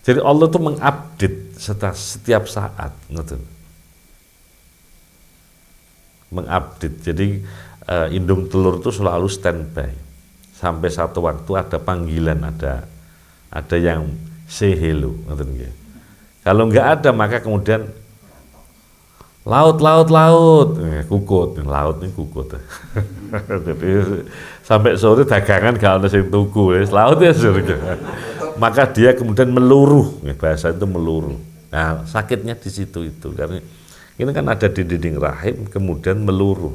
S1: jadi Allah tuh mengupdate setiap saat ngoten. Mengupdate. Jadi indung telur itu selalu standby. Sampai satu waktu ada panggilan, ada yang say hello ngoten nggih. Kalau enggak ada maka kemudian laut, kukut, laut ini kukut. Jadi sampai sore dagangan gak ada yang tuku, laut ya surga. Maka dia kemudian meluruh, bahasa itu meluruh. Nah sakitnya di situ itu, karena ini kan ada di dinding rahim, kemudian meluruh.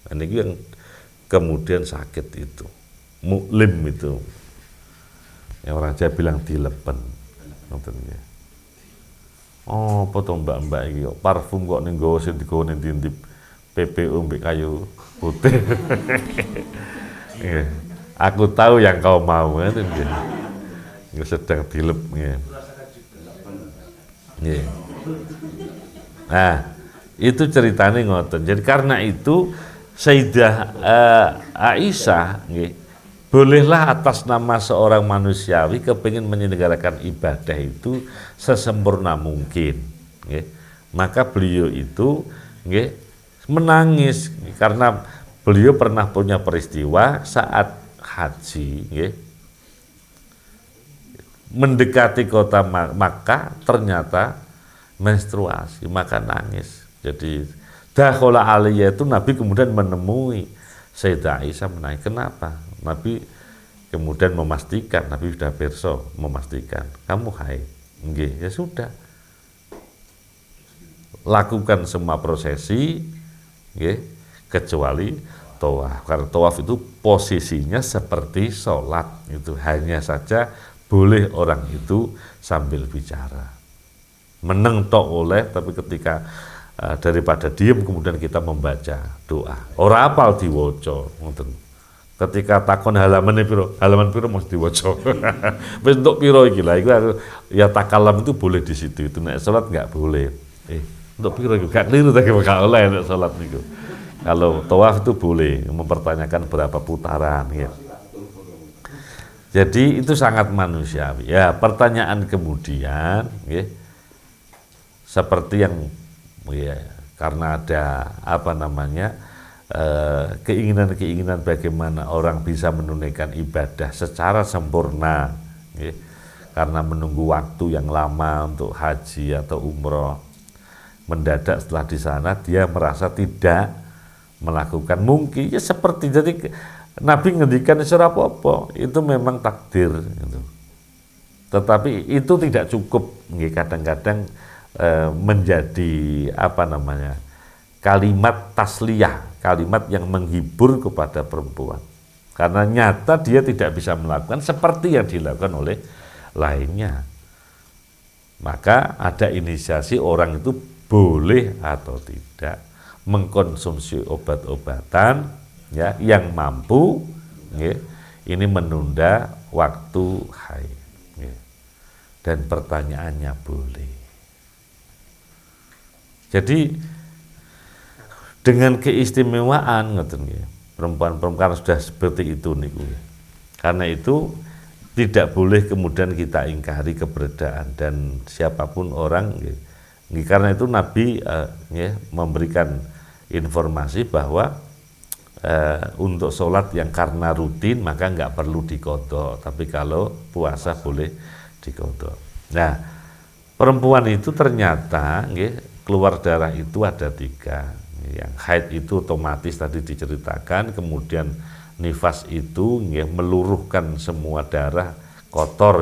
S1: Nah, ini yang kemudian sakit itu, muklim itu, yang orang Jawa bilang dilepen. Oh, potong mbak-mbak iki parfum kok ning nggawa sing digawa ning tintip PPO mbek kayu putih. Aku tahu yang kau mau itu nggih. Sedang dilep nggih. Nggih. Nah, itu ceritanya ngoten. Jadi karena itu Sayyidah Aisyah nggih, bolehlah atas nama seorang manusiawi kepingin menyelenggarakan ibadah itu sesempurna mungkin. Maka beliau itu menangis karena beliau pernah punya peristiwa saat haji, mendekati kota Makkah ternyata menstruasi, maka nangis. Jadi dakhala aliyah itu Nabi kemudian menemui Sayyidah Aisyah menangis. Kenapa? Nabi kemudian memastikan, Nabi sudah perso memastikan, kamu haid. Nggih, ya sudah. Lakukan semua prosesi, kecuali tawaf. Karena tawaf itu posisinya seperti sholat, itu hanya saja boleh orang itu sambil bicara. Meneng tok oleh, tapi ketika daripada diem kemudian kita membaca doa. Ora apal diwaca, ngoten. Ketika takon halaman piro mesti diwaca. Wis untuk piro iki lah, iku ya takalam itu boleh di situ. Itu nek salat enggak boleh. Untuk piro iki gak keliru tapi gak oleh nek salat niku. Kalau tawaf itu boleh mempertanyakan berapa putaran ya. Jadi itu sangat manusiawi. Ya, pertanyaan kemudian, ya, seperti yang, ya, karena ada apa namanya keinginan-keinginan bagaimana orang bisa menunaikan ibadah secara sempurna, ya, karena menunggu waktu yang lama untuk haji atau umroh. Mendadak setelah di sana dia merasa tidak melakukan, mungkin ya seperti, jadi Nabi ngendikan ora apa-apa, itu memang takdir gitu. Tetapi itu tidak cukup, kadang-kadang menjadi apa namanya, kalimat tasliyah, kalimat yang menghibur kepada perempuan, karena nyata dia tidak bisa melakukan seperti yang dilakukan oleh lainnya. Maka ada inisiasi orang itu boleh atau tidak mengkonsumsi obat-obatan, ya, yang mampu, ya, ini menunda waktu haid, ya. Dan pertanyaannya boleh. Jadi dengan keistimewaan, ya, perempuan-perempuan sudah seperti itu niku. Karena itu tidak boleh kemudian kita ingkari keberadaan dan siapapun orang, ya. Karena itu Nabi ya, memberikan informasi bahwa untuk sholat yang karena rutin maka nggak perlu diqodho, tapi kalau puasa boleh diqodho. Nah, perempuan itu ternyata, ya, keluar darah itu ada 3. Yang haid itu otomatis tadi diceritakan, kemudian nifas itu, ya, meluruhkan semua darah kotor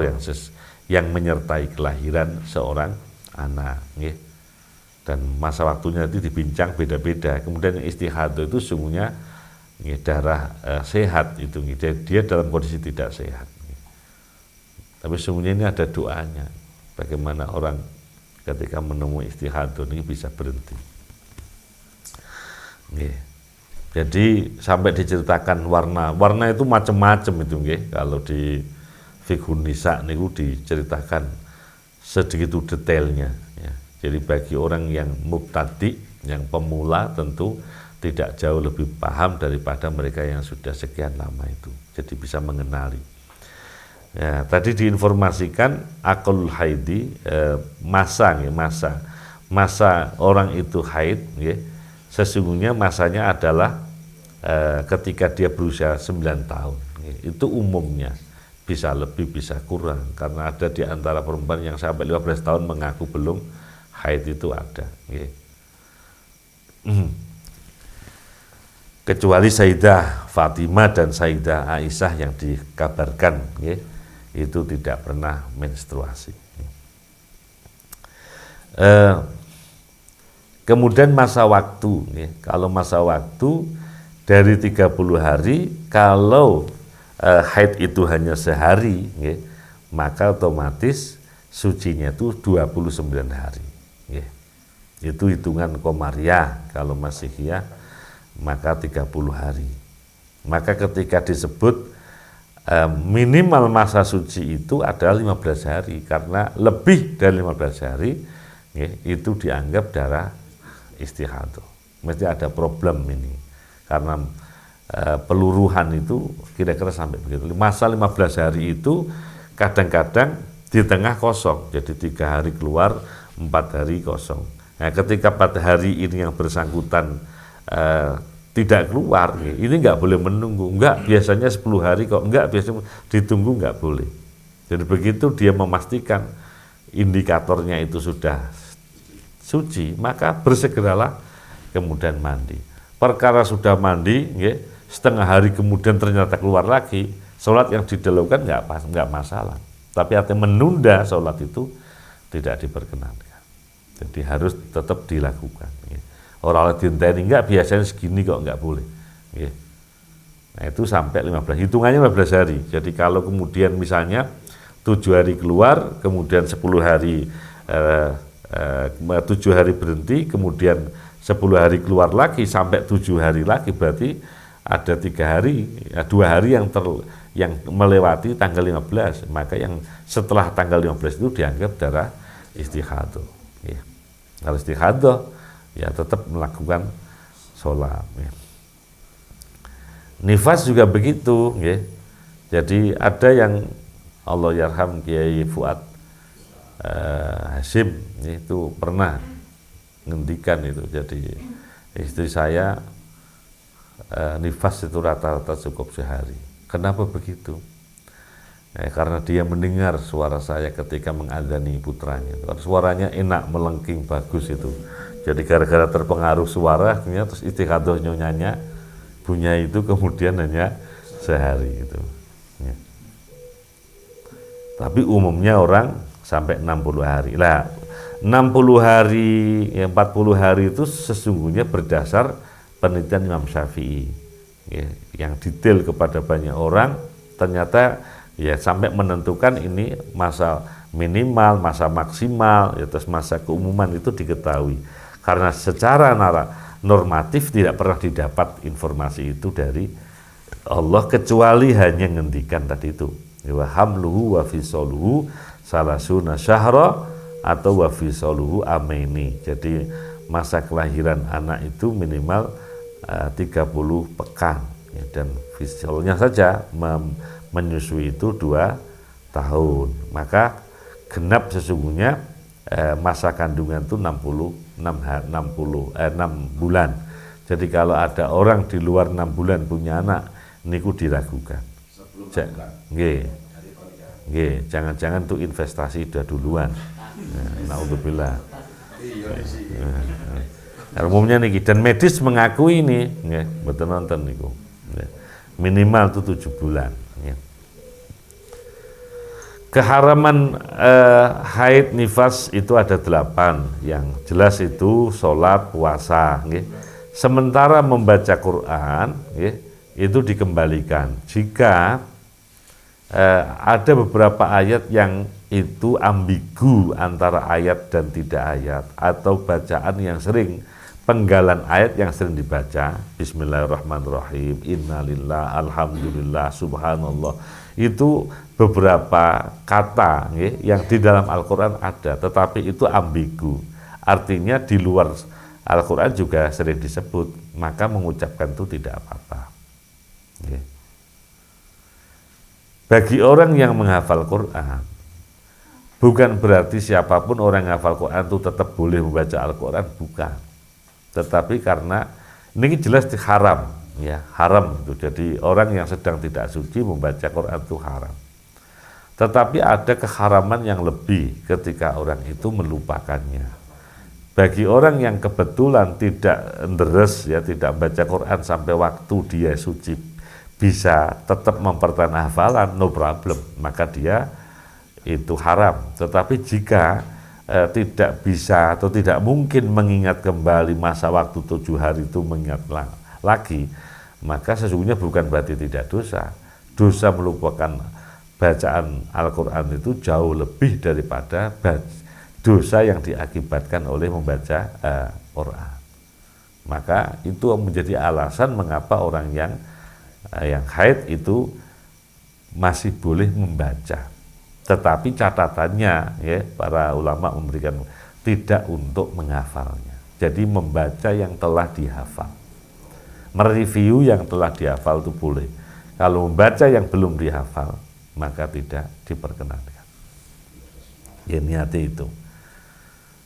S1: yang menyertai kelahiran seorang anak, ya. Dan masa waktunya itu dibincang beda-beda. Kemudian yang istihadah itu sungguhnya, ya, darah sehat itu, ya. Dia dalam kondisi tidak sehat, ya. Tapi sungguhnya ini ada doanya, bagaimana orang ketika menemui istihadah ini bisa berhenti, ya. Jadi sampai diceritakan warna itu macam-macam itu, ya. Kalau di Fiqhun Nisa niku diceritakan segitu detailnya, ya. Jadi bagi orang yang mubtadi, yang pemula, tentu tidak jauh lebih paham daripada mereka yang sudah sekian lama itu. Jadi bisa mengenali. Ya, tadi diinformasikan aqallul haidi, masa orang itu haid, ya, sesungguhnya masanya adalah ketika dia berusia 9 tahun, ya. Itu umumnya. Bisa lebih, bisa kurang, karena ada di antara perempuan yang sampai 15 tahun mengaku belum haid, itu ada, ya. Kecuali Sayyidah Fatimah dan Sayyidah Aisyah yang dikabarkan, ya, itu tidak pernah menstruasi. Kemudian masa waktu, ya. Kalau masa waktu dari 30 hari, kalau haid itu hanya sehari, ya, maka otomatis sucinya itu 29 hari, ya. Itu hitungan Komariah. Kalau Masihiyah maka 30 hari. Maka ketika disebut minimal masa suci itu adalah 15 hari, karena lebih dari 15 hari, ya, itu dianggap darah istihadah. Mesti ada problem ini, karena peluruhan itu kira-kira sampai begitu. Masa 15 hari itu kadang-kadang di tengah kosong, jadi 3 hari keluar, 4 hari kosong. Nah, ketika 4 hari ini yang bersangkutan tidak keluar, ini nggak boleh menunggu. Enggak, biasanya 10 hari kok. Enggak, biasanya ditunggu, nggak boleh. Jadi begitu dia memastikan indikatornya itu sudah suci, maka bersegeralah kemudian mandi. Perkara sudah mandi, ya, setengah hari kemudian ternyata keluar lagi, sholat yang didahulukan nggak masalah. Tapi artinya menunda sholat itu tidak diperkenankan. Jadi harus tetap dilakukan, ya. Orang dinteni enggak, biasanya segini kok, nggak boleh, ya. Nah itu sampai 15, hitungannya 15 hari. Jadi kalau kemudian misalnya 7 hari keluar, kemudian 10 hari 7 hari berhenti, kemudian 10 hari keluar lagi sampai 7 hari lagi, berarti ada 3 hari, 2 hari yang melewati tanggal 15, maka yang setelah tanggal 15 itu dianggap darah istihadah, ya. Kalau istihadah, ya tetap melakukan sholat, ya. Nifas juga begitu, ya. Jadi ada yang Allah yarham Kiai Fuad Hasim itu pernah ngendikan itu. Jadi istri saya nifas itu rata-rata cukup sehari. Kenapa begitu? Karena dia mendengar suara saya ketika mengadzani putranya. Suaranya enak, melengking, bagus itu. Jadi gara-gara terpengaruh suara, terus istikhadoh nyonyanya punya itu kemudian hanya sehari itu. Ya. Tapi umumnya orang sampai 60 hari. Lah, 60 hari, 40 hari itu sesungguhnya berdasar penelitian Imam Syafi'i. Ya, yang detail kepada banyak orang, ternyata ya sampai menentukan ini masa minimal, masa maksimal, ya, terus masa keumuman itu diketahui. Karena secara normatif tidak pernah didapat informasi itu dari Allah kecuali hanya ngendikan tadi itu. Wa hamluhu wa fisaluhu salasuna syahra atau wa fisaluhu amaini. Jadi masa kelahiran anak itu minimal 30 pekan ya, dan fisalnya saja menyusui itu 2 tahun. Maka genap sesungguhnya masa kandungan itu 6 bulan. Jadi kalau ada orang di luar 6 bulan punya anak, niku diragukan. Nggih, jangan-jangan tuh investasi udah duluan. Naudzubillah. Umumnya niki dan medis mengakui ini, nggih, mboten nonton niku. Minimal itu 7 bulan. Ya. Keharaman haid nifas itu ada 8. Yang jelas itu sholat, puasa. Ya. Sementara membaca Quran ya, itu dikembalikan. Jika ada beberapa ayat yang itu ambigu antara ayat dan tidak ayat, atau bacaan yang sering, penggalan ayat yang sering dibaca, Bismillahirrahmanirrahim, Innalillah, Alhamdulillah, Subhanallah, itu beberapa kata yang di dalam Al-Quran ada, tetapi itu ambigu, artinya di luar Al-Quran juga sering disebut, maka mengucapkan itu tidak apa-apa. Bagi orang yang menghafal Quran, bukan berarti siapapun orang yang menghafal Quran itu tetap boleh membaca Al-Quran, bukan. Tetapi karena ini jelas haram, ya haram itu. Jadi orang yang sedang tidak suci membaca Quran itu haram. Tetapi ada keharaman yang lebih ketika orang itu melupakannya. Bagi orang yang kebetulan tidak deres, ya tidak baca Quran sampai waktu dia suci, bisa tetap mempertahankan hafalan, no problem, maka dia itu haram. Tetapi jika tidak bisa atau tidak mungkin mengingat kembali masa waktu 7 hari itu mengingat lagi, maka sesungguhnya bukan berarti tidak dosa. Dosa melupakan bacaan Al-Quran itu jauh lebih daripada dosa yang diakibatkan oleh membaca Quran. Maka itu menjadi alasan mengapa orang yang haid itu masih boleh membaca. Tetapi catatannya ya para ulama memberikan tidak untuk menghafalnya. Jadi membaca yang telah dihafal. Mereview yang telah dihafal itu boleh. Kalau membaca yang belum dihafal maka tidak diperkenankan. Ya niati itu.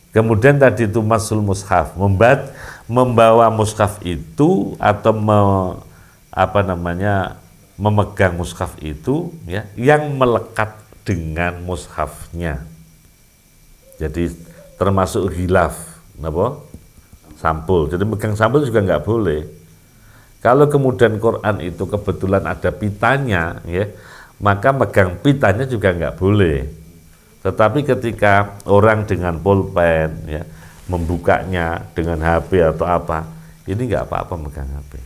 S1: Kemudian tadi itu masul mushaf, membawa mushaf itu atau memegang mushaf itu ya yang melekat dengan mushafnya. Jadi termasuk khilaf, sampul. Jadi megang sampul juga nggak boleh. Kalau kemudian Quran itu kebetulan ada pitanya, ya, maka megang pitanya juga nggak boleh. Tetapi ketika orang dengan pulpen, ya, membukanya dengan HP atau apa, ini nggak apa-apa megang HP.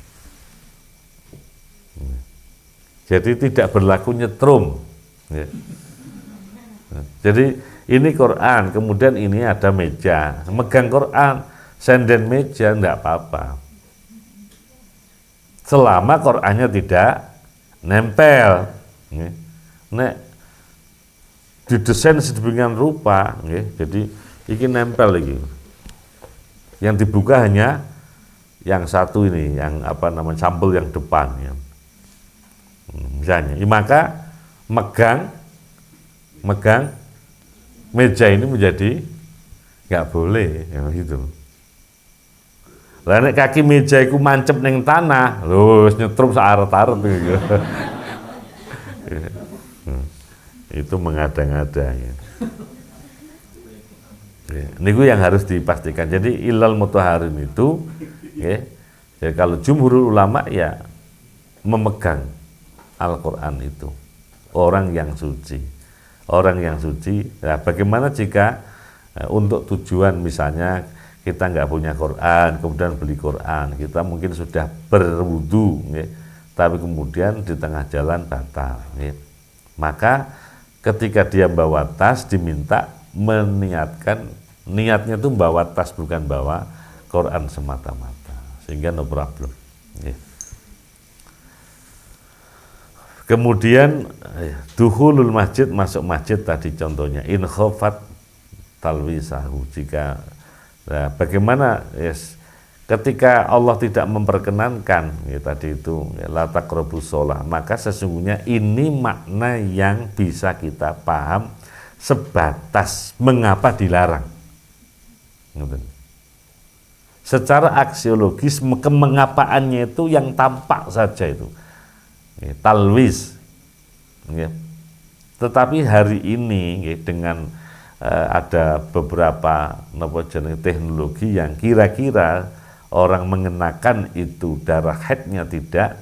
S1: Jadi tidak berlaku nyetrum. Ya. Jadi ini Quran, kemudian ini ada meja, megang Quran, senden meja enggak apa-apa. Selama Qurannya tidak nempel. Nek didesain sedemikian rupa, jadi ini nempel lagi. Yang dibuka hanya yang satu ini, yang sampul yang depan. Ya. Misalnya, maka megang meja ini menjadi nggak boleh, ya gitu. Lah nek kaki meja iku mancep ning tanah, lho wis nyetrum saret-aret gitu. Itu mengada-ngada ya. Niku yang harus dipastikan. Jadi ilal mutahharin itu ya, jadi kalau jumhurul ulama ya memegang Al-Qur'an itu orang yang suci. Orang yang suci. Nah, bagaimana jika untuk tujuan misalnya kita nggak punya Quran, kemudian beli Quran, kita mungkin sudah berwudu, ya, tapi kemudian di tengah jalan batal. Ya. Maka ketika dia bawa tas diminta meniatkan, niatnya itu bawa tas bukan bawa Quran semata-mata, sehingga no problem. Ya. Kemudian dukhulul masjid, masuk masjid tadi contohnya in khofat talwisahu, jika bagaimana yes, ketika Allah tidak memperkenankan ya, tadi itu ya, la taqrabus shalah, maka sesungguhnya ini makna yang bisa kita paham sebatas mengapa dilarang. Secara aksiologis kemengapaannya itu yang tampak saja itu ya, talwis ya. Tetapi hari ini ya, dengan ada beberapa teknologi yang kira-kira orang mengenakan itu darah haidnya tidak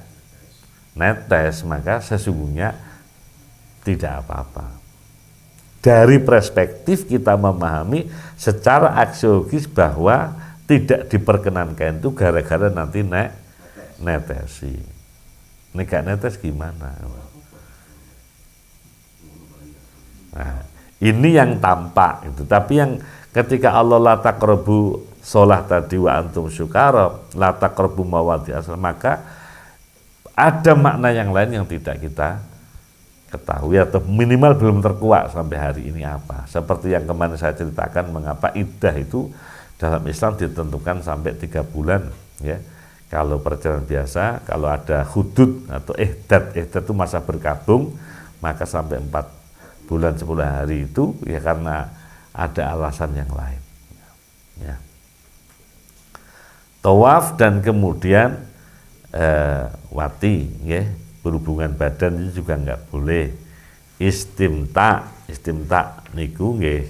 S1: netes, maka sesungguhnya tidak apa-apa. Dari perspektif kita memahami secara aksiologis bahwa tidak diperkenankan itu gara-gara nanti netesi. Nek gak netes gimana? Nah, ini yang tampak itu, tapi yang ketika Allah la taqrabu shalah tadi wa antum syukara, la taqrabu mawadi asal, maka ada makna yang lain yang tidak kita ketahui atau minimal belum terkuak sampai hari ini apa. Seperti yang kemarin saya ceritakan mengapa iddah itu dalam Islam ditentukan sampai 3 bulan ya. Kalau perjalanan biasa, kalau ada hudud atau ihdad itu masa berkabung, maka sampai 4 bulan 10 hari itu ya karena ada alasan yang lain ya. Tawaf dan kemudian wati ya, berhubungan badan itu juga enggak boleh. Istimta niku nggih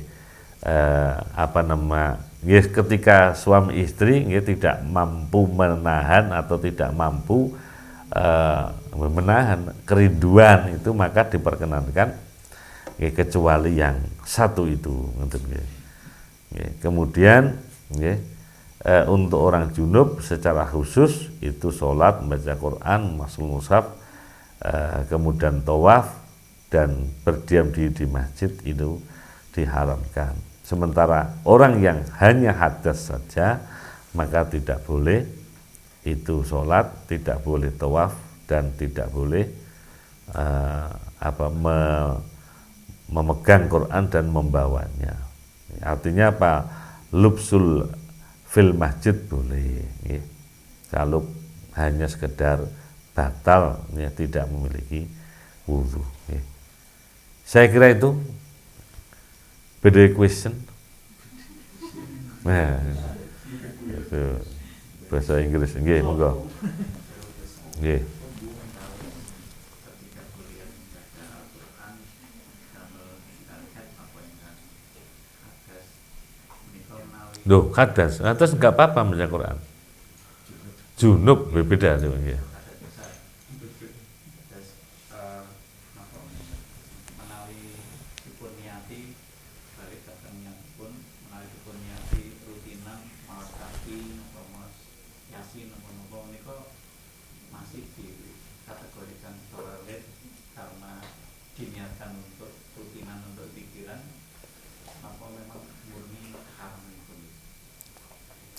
S1: ketika suami istri nggih tidak mampu menahan atau tidak mampu menahan kerinduan itu, maka diperkenankan kecuali yang satu itu. Kemudian untuk orang junub secara khusus itu sholat, membaca Quran, masul mushaf, kemudian tawaf dan berdiam diri di masjid itu diharamkan. Sementara orang yang hanya hadas saja maka tidak boleh itu sholat, tidak boleh tawaf dan tidak boleh memegang Quran dan membawanya. Artinya apa? Lubsul fil masjid boleh ya. Kalau hanya sekedar batal ya, tidak memiliki wudu ya. Saya kira itu beda question. Nah, itu bahasa Inggris nggih, monggo. Nggih. Loh, hadas enggak apa-apa membaca Quran. Junub beda tuh ya.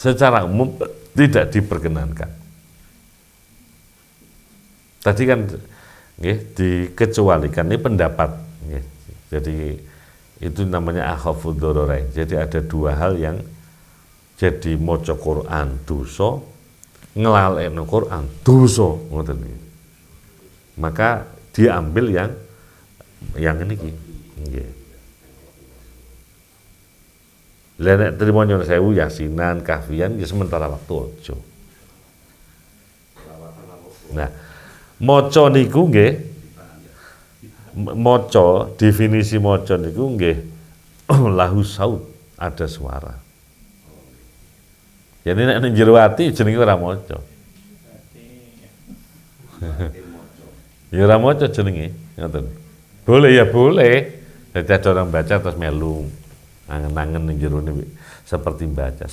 S1: Secara umum tidak diperkenankan. Tadi kan dikecualikan, ini pendapat. Jadi itu namanya akhafud dzararain. Jadi ada 2 hal yang jadi maca Quran dosa, nglalekno Quran dosa, ngoten nggih. Maka dia ambil yang ini ki. Nggih. Lah nek trimo nyon sewu yasinan, kahfian ya sementara waktu aja. Nah, maca niku nggih, maca definisi maca niku nggih lahu saut, ada suara. Jadi nek ning jero ati jenenge ora maca. Ya ora maca jenenge, ngoten. Boleh ya boleh. Dadi ada orang baca terus melu angen-angen ning jero seperti baca.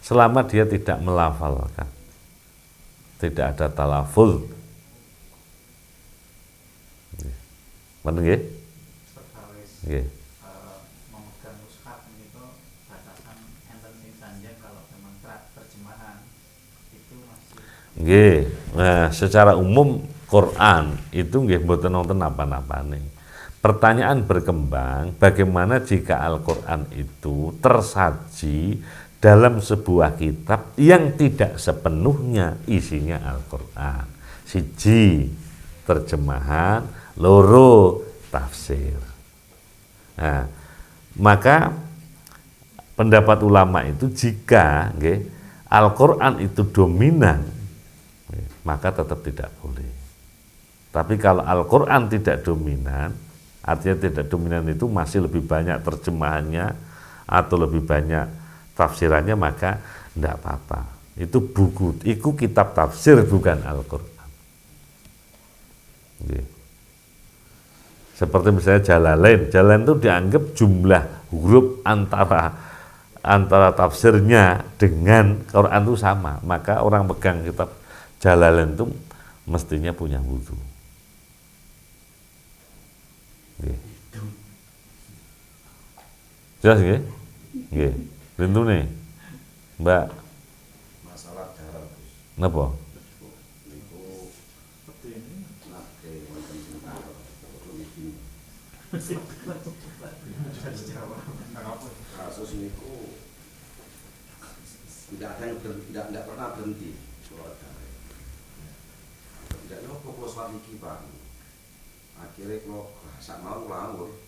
S1: Selama dia tidak melafalkan. Tidak ada talaful. Mana nggih? Nggih.
S2: Memegang mushaf itu batasan enten sing sanjang kalau memang terjemahan itu masih.
S1: Nggih. Nah, secara umum Quran itu nggih mboten wonten napa-napane. Pertanyaan berkembang, bagaimana jika Al-Quran itu tersaji dalam sebuah kitab yang tidak sepenuhnya isinya Al-Quran. Siji, terjemahan, loro, tafsir. Nah, maka pendapat ulama itu jika Al-Quran itu dominan, maka tetap tidak boleh. Tapi kalau Al-Quran tidak dominan, artinya tidak dominan itu masih lebih banyak terjemahannya atau lebih banyak tafsirannya, maka tidak apa-apa. Itu buku, itu kitab tafsir bukan Al-Quran. Seperti misalnya Jalalain itu dianggap jumlah huruf antara tafsirnya dengan Quran itu sama. Maka orang pegang kitab Jalalain itu mestinya punya wudu. Jelas nggih? Nggih. Rintune, Mbak.
S3: Masalah darah Gus.
S1: Napa?
S3: Niku nate wonten sementara iki. Kasus niku tidak pernah berhenti. Tidak nopo kula suwat iki, Pak. Akhirnya kalau sak mau ngawur.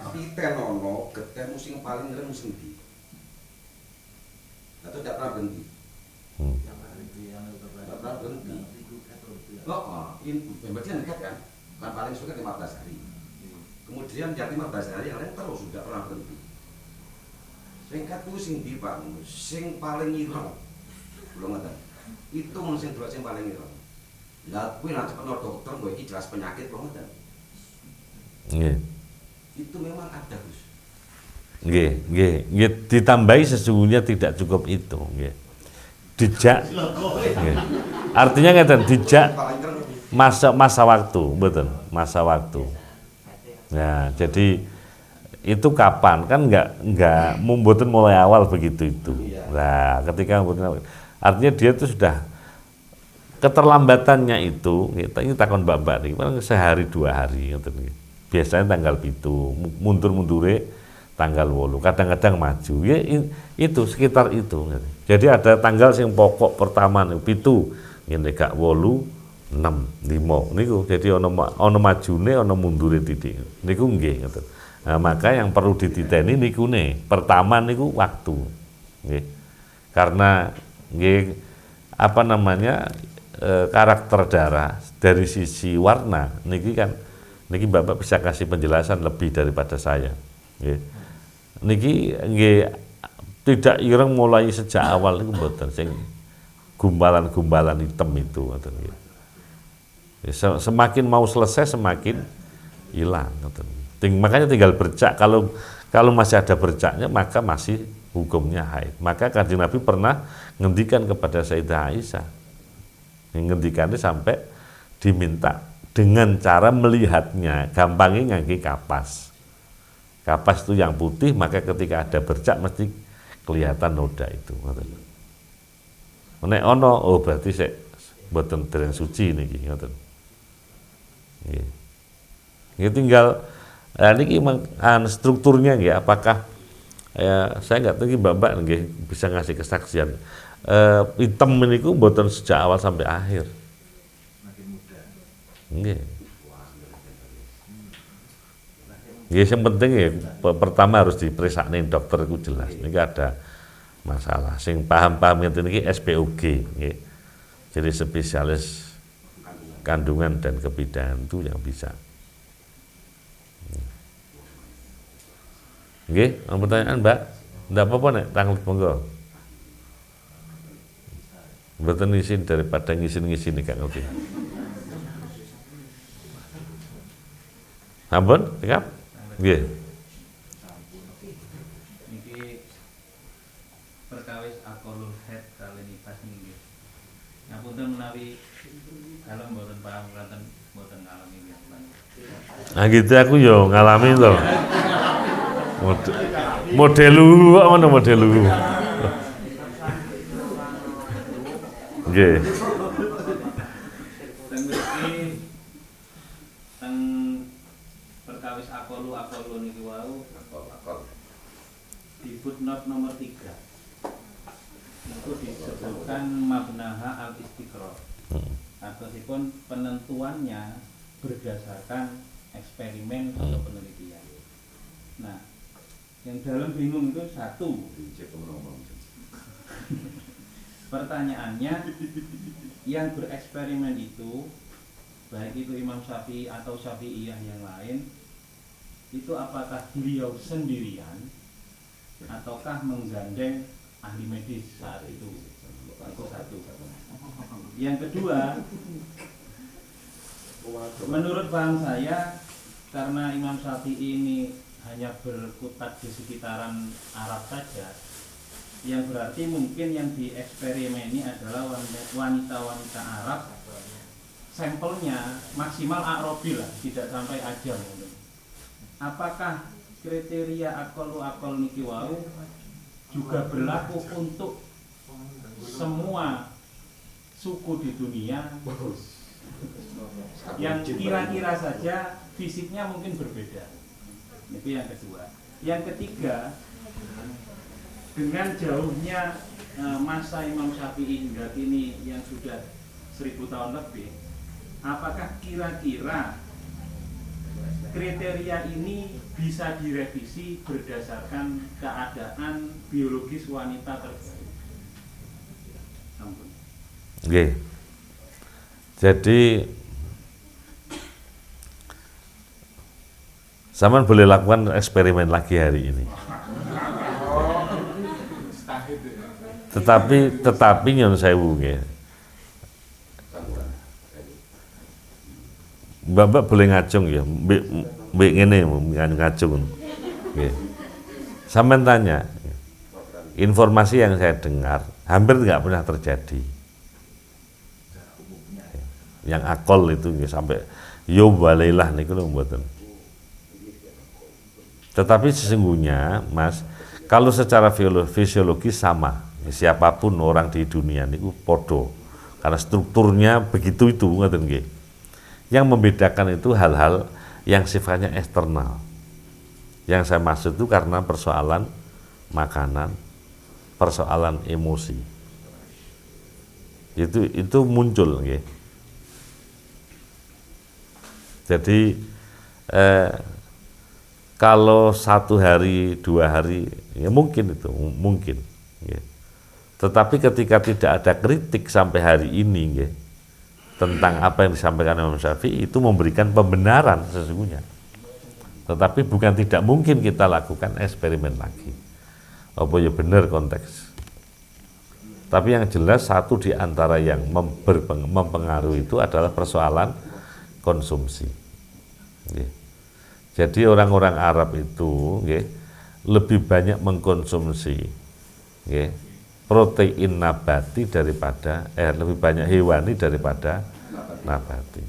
S3: Titenono ketemu sing paling ngeren sing ndi. Atau tidak pernah berhenti. Tidak pernah berhenti. Ini berarti yang dekat kan? Kan paling suka 15 hari. Kemudian yang 15 hari yang lain terus sudah pernah berhenti. Singkat itu sing ndi Pak, sing paling ireng. Belum ada. Itu sing dua sing paling ireng. Lah kuwi nek cepetno dokter mbok iki jelas penyakit belum ada.
S1: Nggih.
S3: Itu memang ada Gus.
S1: Nggih. Ditambahi sesungguhnya tidak cukup itu, nggih. Dijak. Nggih. Artinya ngeten, dijak masa waktu, betul, masa waktu. Nah, jadi itu kapan? Kan enggak mboten mulai awal begitu itu. Nah, ketika artinya dia itu sudah keterlambatannya itu, ini takon mbak-mbak nih, sehari 2 hari, biasanya tanggal 7, mundur-mundure tanggal 8, kadang-kadang maju, ya itu sekitar itu. Jadi ada tanggal yang pokok pertama nih 7, ini gak 8, 6, 5, niku. Jadi ono majune, ono mundure titik, niku nggih. Nah, maka yang perlu dititeni niku nih, pertama niku waktu, nggih. Karena nggih apa namanya karakter darah dari sisi warna niki Bapak bisa kasih penjelasan lebih daripada saya. Nggih. Niki nggih tidak ireng mulai sejak awal niku mboten sing gumbalan-gumbalan hitam itu ngoten nggih. Semakin mau selesai semakin hilang ngoten. Makanya tinggal bercak, kalau masih ada bercaknya maka masih hukumnya haid. Maka Kanjeng Nabi pernah ngendikan kepada Sayyidah Aisyah. Ngendikannya sampai diminta dengan cara melihatnya, gampangnya ngangge kapas. Kapas itu yang putih, maka ketika ada bercak mesti kelihatan noda itu. Nek ono, oh berarti sik mboten dereng suci niki ngoten. Nggih. Nggih tinggal niki strukturnya nggih, apakah ya saya nggak tahu Mbak nggih bisa ngasih kesaksian. Hitam niku mboten sejak awal sampai akhir. Nggih. Nggih sing penting ya pertama harus diperisakne dokter iku jelas. Niki ada masalah. Sing paham-paham ngeten iki SPOG nggih. Jadi spesialis kandungan dan kebidanan itu yang bisa. Nggih, ada pertanyaan Mbak? Ndak apa-apa nek tanglet monggo. Mboten isin daripada ngisin-ngisin gak ngerti. Ampun, sikap? Nggih.
S2: Niki perkawis akolul head kali nifas nggih. Ngapunten menawi kalau mboten paham kanten mboten ngalami nggih.
S1: Nah gitu aku yo ngalami to. Model lu, apa mana model lu? Nggih.
S2: Teng mriki teng perkawis akolu niki wau di footnote nomor 3 itu disebutkan mabnaha al-istiqra. Artosipun penentuannya berdasarkan eksperimen atau penelitian. Nah, yang dalam bingung itu satu. Pertanyaannya, yang bereksperimen itu, baik itu Imam Syafi'i atau Syafi'iyah yang lain, itu apakah beliau sendirian ataukah menggandeng ahli medis saat itu? Itu satu. Yang kedua, menurut paham saya, karena Imam Syafi'i ini hanya berkutat di sekitaran Arab saja, yang berarti mungkin yang dieksperimen ini adalah wanita-wanita Arab, sampelnya maksimal Arabi lah, tidak sampai Ajam. Apakah kriteria akol niki wau juga berlaku untuk semua suku di dunia yang kira-kira saja fisiknya mungkin berbeda? Itu yang kedua. Yang ketiga, dengan jauhnya masa Imam Syafi'i hingga kini yang sudah 1000 tahun lebih, apakah kira-kira kriteria ini bisa direvisi berdasarkan keadaan biologis wanita terbaru? Ampun.
S1: Oke. Jadi Saman boleh lakukan eksperimen lagi hari ini. Tetapi nyon sewu nggih. Mbak boleh ngacung ya, mbek ngene ngacung. Nggih. Sampeyan tanya, informasi yang saya dengar hampir nggak pernah terjadi. Yang akol itu nggih sampai yo balailah niku lho mboten. Tetapi sesungguhnya, Mas, kalau secara fisiologis sama, siapapun orang di dunia niku podo, karena strukturnya begitu itu, ngoten nggih. Yang membedakan itu hal-hal yang sifatnya eksternal. Yang saya maksud itu karena persoalan makanan, persoalan emosi. Itu muncul, nggih. Jadi kalau 1 hari, 2 hari, ya mungkin itu, mungkin. Ya. Tetapi ketika tidak ada kritik sampai hari ini, ya, tentang apa yang disampaikan Imam Syafi'i, itu memberikan pembenaran sesungguhnya. Tetapi bukan tidak mungkin kita lakukan eksperimen lagi. Apa ya benar konteks. Tapi yang jelas satu di antara yang mempengaruhi itu adalah persoalan konsumsi. Ya. Jadi orang-orang Arab itu lebih banyak mengkonsumsi protein nabati daripada lebih banyak hewani daripada nabati.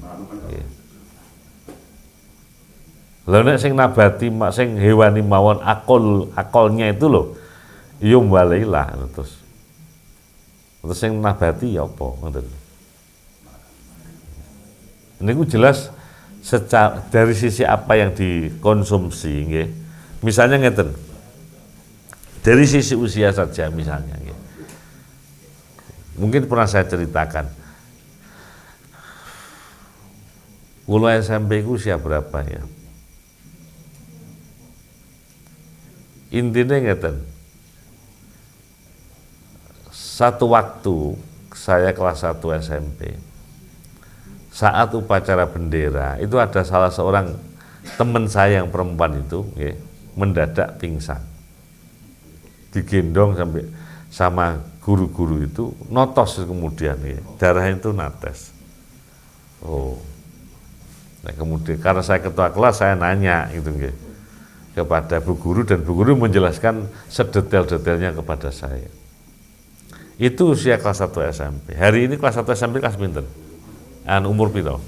S1: Lha nek sing nabati sing hewani mawon akolnya itu loh ya walailah terus sing nabati ya apa ngoten. Niku jelas secara dari sisi apa yang dikonsumsi, nggih. Misalnya ngeten, dari sisi usia saja misalnya, nggih. Mungkin pernah saya ceritakan, Kula SMP ku usia berapa ya? Intinya ngeten. Satu waktu saya kelas 1 SMP. Saat upacara bendera itu ada salah seorang teman saya yang perempuan itu ya, mendadak pingsan. Digendong sampai sama guru-guru itu notos kemudian ya, darah itu nates. Oh. Nah, kemudian karena saya ketua kelas saya nanya gitu ya, kepada bu guru dan bu guru menjelaskan sedetail-detailnya kepada saya. Itu usia kelas 1 SMP. Hari ini kelas 1 SMP kelas pinten? Umur piro?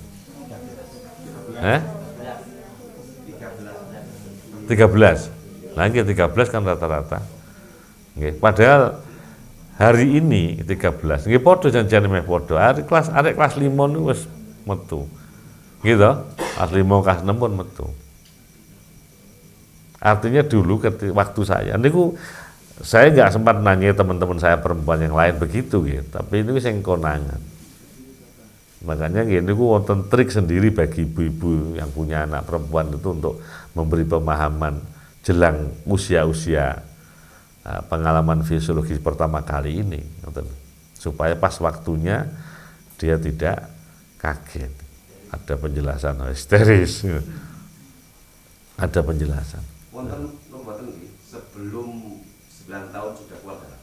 S1: 13. Lagi 13 kan rata-rata. Nggih, padahal hari ini 13. Nggih padha janjane meh padha. Arek kelas 5 niku wis metu. Gitu. Kelas 5 kelas 6 pun metu. Artinya dulu waktu saya niku saya nggak sempat nanya teman-teman saya perempuan yang lain begitu gitu, tapi ini sing konangan. Makanya gini, wonten trik sendiri bagi ibu-ibu yang punya anak perempuan itu untuk memberi pemahaman jelang usia-usia pengalaman fisiologis pertama kali ini, supaya pas waktunya dia tidak kaget. Ada penjelasan histeris, ada penjelasan.
S3: Wonten sebelum 9 tahun sudah keluar darah.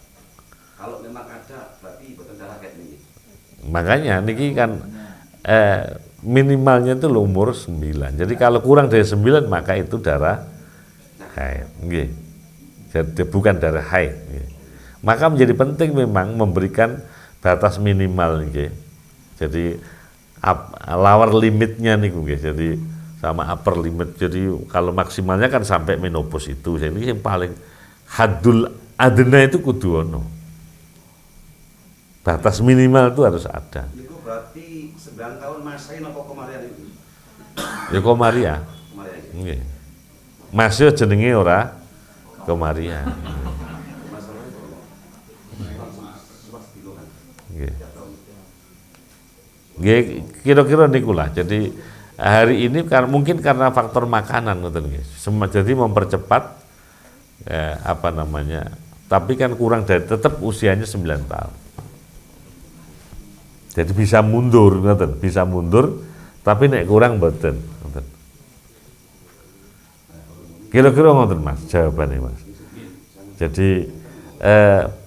S3: Kalau memang ada, berarti boten darah kayak ini.
S1: Makanya niki kan minimalnya itu umur 9. Jadi kalau kurang dari 9 maka itu darah haid. Nggih. Jadi bukan darah haid. Nggih. Maka menjadi penting memang memberikan batas minimal nggih. Jadi lower limitnya niku nggih. Jadi sama upper limit. Jadi kalau maksimalnya kan sampai menopause itu. Jadi yang paling hadul adna itu kudu ono. Batas minimal itu harus ada.
S3: Itu berarti 9 tahun masain apa komarian itu?
S1: Ya komaria. Nggih. Masih jenenge ora komaria. Nggih. Nggih, kira-kira niku lah. Jadi hari ini mungkin karena faktor makanan ngoten nggih. Jadi mempercepat tapi kan kurang dari tetap usianya 9 tahun. Jadi bisa mundur, bisa mundur, tapi nek kurang mboten. Kira-kira ngoten Mas, jawabannya Mas. Jadi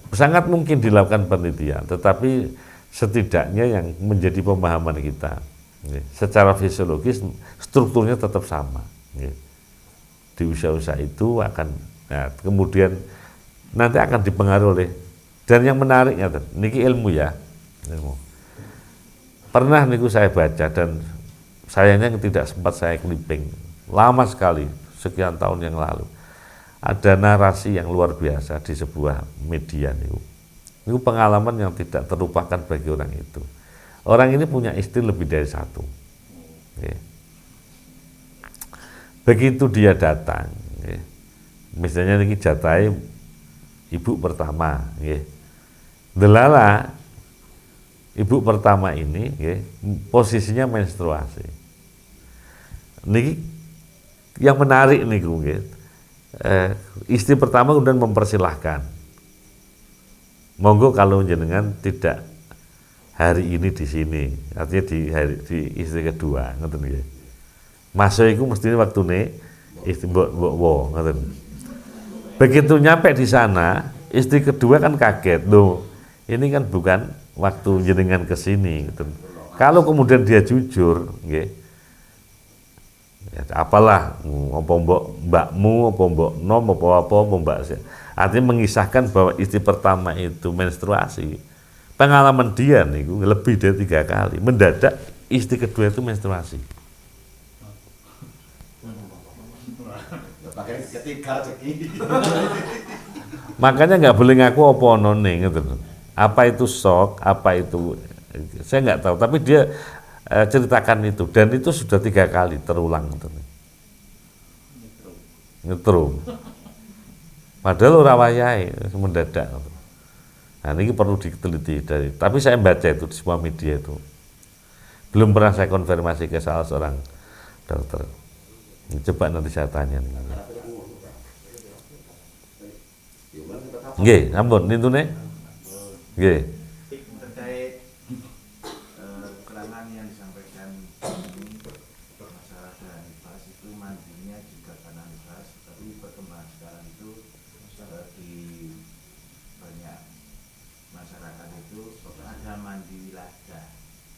S1: sangat mungkin dilakukan penelitian, tetapi setidaknya yang menjadi pemahaman kita, secara fisiologis strukturnya tetap sama. Di usia-usia itu akan, kemudian nanti akan dipengaruhi oleh, dan yang menariknya, niki ilmu ya, ilmu. Pernah niku saya baca dan sayangnya tidak sempat saya clipping, lama sekali, sekian tahun yang lalu. Ada narasi yang luar biasa di sebuah media niku. Niku pengalaman yang tidak terlupakan bagi orang itu. Orang ini punya istri lebih dari 1. Begitu dia datang, misalnya niki jatahe ibu pertama, delala ibu pertama ini posisinya menstruasi. Niki yang menarik niku istri pertama kemudian mempersilahkan, monggo kalau jenengan tidak hari ini di sini, artinya di istri kedua, ngoten nggih. Masuk iku mestine waktune istri mbok ngoten. Begitu nyampe di sana, istri kedua kan kaget, loh ini kan bukan waktu jenengan ke sini gitu. Kalau kemudian dia jujur, nggih. Ya, apalah apa mbakmu, apa mbok nom, apa mbak. Artinya mengisahkan bahwa istri pertama itu menstruasi. Pengalaman dia niku lebih dari 3 kali. Mendadak istri kedua itu menstruasi. Makanya nggak boleh ngaku apa none gitu. Apa itu shock, apa itu saya nggak tahu, tapi dia ceritakan itu, dan itu sudah 3 kali terulang nyetrum. Padahal ora wayahe mendadak. Nah ini perlu diteliti tapi saya baca itu di sebuah media itu. Belum pernah saya konfirmasi ke salah seorang dokter. Coba nanti saya tanya. Nggih, ampun nintune. Nggih.
S4: Terkait keterangan yang disampaikan ini masalah darah nifas itu mandinya juga karena nifas, tapi perkembangan sekarang itu di banyak masyarakat itu ada mandi wiladah.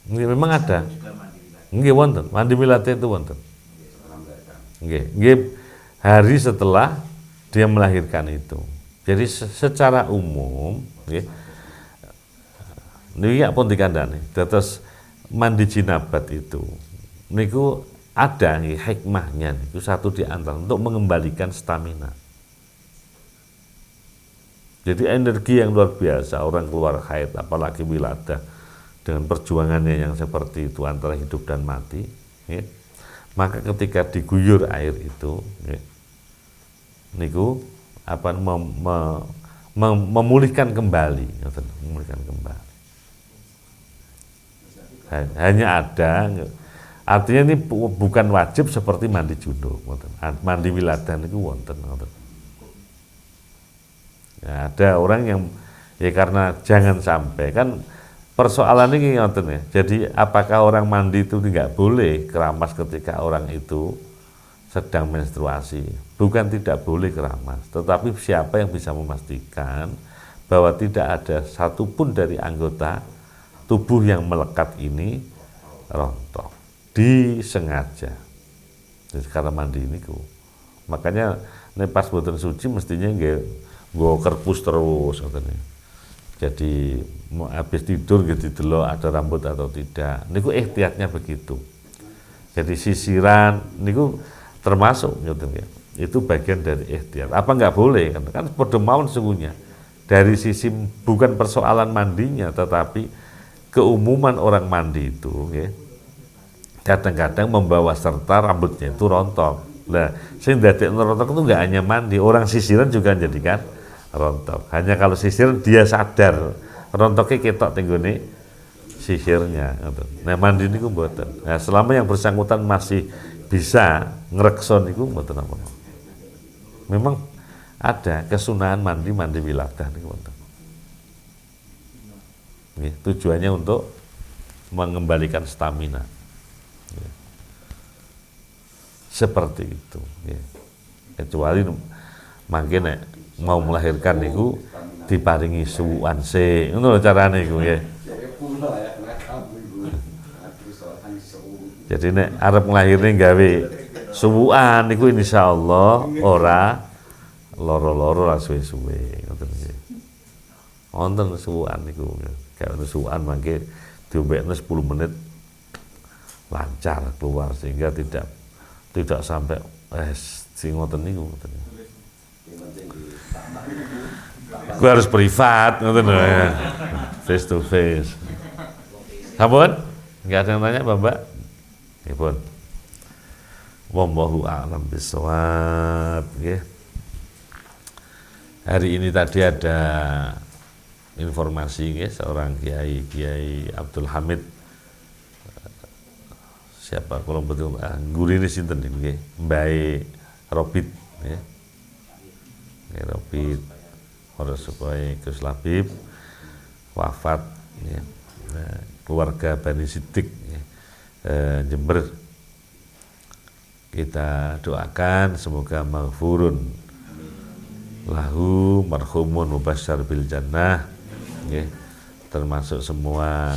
S1: Nggih, memang ada.
S4: Juga mandi wiladah.
S1: Nggih wonten, mandi wiladah itu wonten. Nggih, nggih hari setelah dia melahirkan itu. Jadi secara umum, nggih. Niki pun dikandani. Terus mandi jinabat itu niku ada nggih hikmahnya niku satu di antara untuk mengembalikan stamina. Jadi energi yang luar biasa orang keluar haid apalagi wiladah dengan perjuangannya yang seperti itu antara hidup dan mati, nggih. Maka ketika diguyur air itu, nggih, niku apa memulihkan kembali, memulihkan kembali. Hanya ada, artinya ini bukan wajib seperti mandi junub, mandi wiladah niku wonten. Ya, ada orang yang ya karena jangan sampai kan persoalan ini ngoten ya. Jadi apakah orang mandi itu tidak boleh keramas ketika orang itu sedang menstruasi? Bukan tidak boleh keramas, tetapi siapa yang bisa memastikan bahwa tidak ada satupun dari anggota tubuh yang melekat ini rontok, disengaja. Jadi karena mandi ini makanya nek pas boten suci mestinya nggak kerpus terus katanya. Jadi habis tidur gitu delok ada rambut atau tidak. Niku ikhtiatnya begitu. Jadi sisiran niku termasuk gitu ya. Itu bagian dari ikhtiar. Apa nggak boleh kan padha mawon sesungguhnya. Dari sisi bukan persoalan mandinya tetapi keumuman orang mandi itu ya. Kadang-kadang membawa serta rambutnya itu rontok. Nah, sing dadekno rontok itu nggak hanya mandi, orang sisiran juga jadikan rontok. Hanya kalau sisiran dia sadar rontoknya ketok tenggone sisirnya gitu. Nah, mandi niku mboten. Nah, selama yang bersangkutan masih bisa ngrekson niku mboten apa-apa. Memang ada kesunahan mandi wiladah niku wonten. Nggih, tujuannya untuk mengembalikan stamina. Nggih. Seperti itu, nggih. Kecuali mangke nek mau melahirkan niku diparingi suwuan sik. Ngono lho carane iku nggih. Jadi nek arep nglahirne gawe suwuan niku insyaallah ora loro-loro ra suwe-suwe ngoten nggih. Wonten suwuan niku. Kalau suwuan mangke diombekne 10 menit lancar keluar sehingga tidak sampai sing ngoten niku ngoten. Gue harus privat ngoten lho ya. Face to face. Sampun? Enggak ada yang tanya, Mbak? Nggih, pun. Wallahu a'lam bishawab, nggih. Hari ini tadi ada informasi nggih seorang Kiai Abdul Hamid siapa kalau betul gurine sinten nggih Mbae Robit nggih. Nggih Robit ora supaya Gus Labib wafat nggih. Nah, keluarga Bani Siddiq Jember kita doakan semoga maghfurun lahu marhumun mubasysyar bil jannah nggih, termasuk semua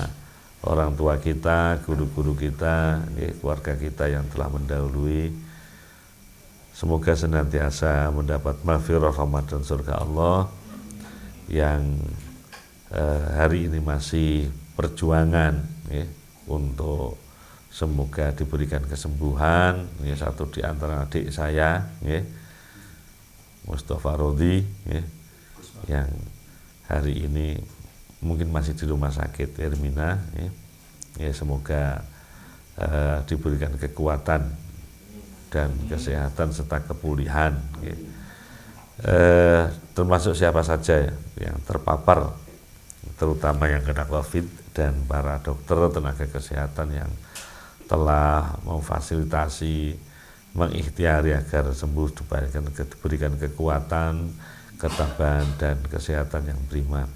S1: orang tua kita, guru-guru kita, nggih, keluarga kita yang telah mendahului. Semoga senantiasa mendapat maghfirah rahmat dan surga Allah yang hari ini masih perjuangan nggih, untuk semoga diberikan kesembuhan. Nggih, satu di antara adik saya nggih, Mustafa Rodi nggih, yang hari ini mungkin masih di rumah sakit Hermina ya, semoga diberikan kekuatan dan kesehatan serta kepulihan ya. Termasuk siapa saja yang terpapar terutama yang kena COVID dan para dokter tenaga kesehatan yang telah memfasilitasi, mengikhtiari agar sembuh, diberikan kekuatan, ketabahan dan kesehatan yang prima.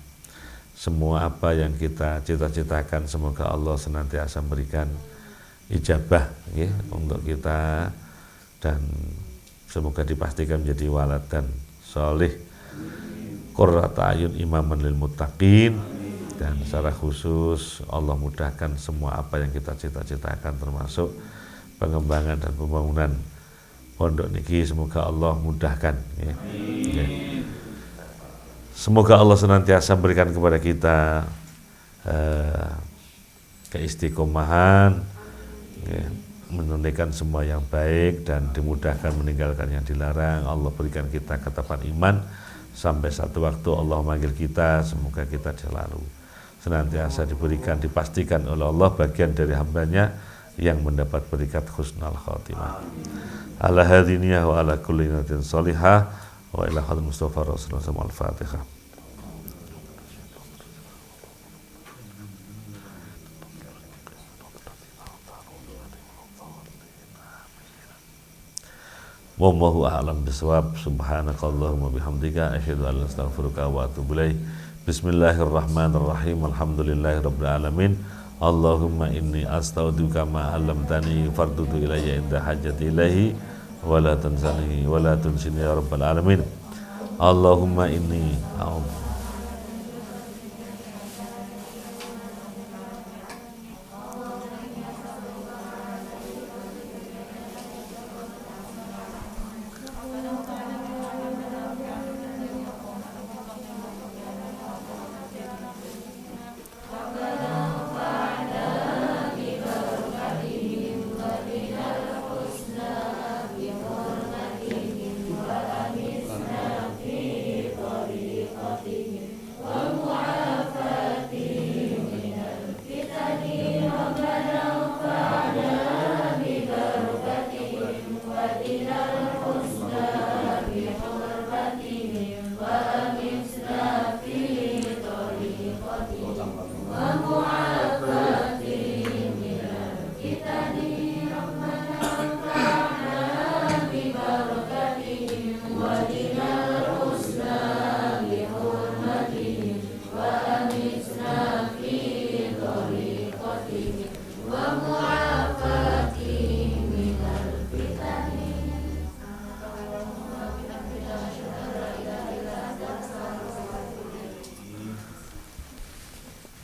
S1: Semua apa yang kita cita-citakan semoga Allah senantiasa memberikan ijabah ya, untuk kita, dan semoga dipastikan menjadi walad dan soleh, qurrata ayun imaman lil muttaqin, dan secara khusus Allah mudahkan semua apa yang kita cita-citakan termasuk pengembangan dan pembangunan pondok niki, semoga Allah mudahkan ya. Ya. Semoga Allah senantiasa memberikan kepada kita keistiqomahan ya, menunaikan semua yang baik dan dimudahkan meninggalkan yang dilarang. Allah berikan kita ketapan iman sampai satu waktu Allah memanggil kita, semoga kita selalu senantiasa diberikan, dipastikan oleh Allah bagian dari hambanya yang mendapat berikat husnul khatimah. Ala hadiniyah wa ala kulli natin salihah wa ila hadratil Mustafa Rasulullah al-Fatihah. Wallahu a'lam bishawab. Subhanakallahumma bihamdika asyhadu an la ilaha illa anta astaghfiruka wa atubu ilaik. Bismillahirrahmanirrahim. Alhamdulillahirabbil alamin. Allahumma inni astaghfiruka ma 'allamtani fardudu ilayya inda hajati ilaihi wa la tansani wa la tunsini ya rabbal alamin. Allahumma inni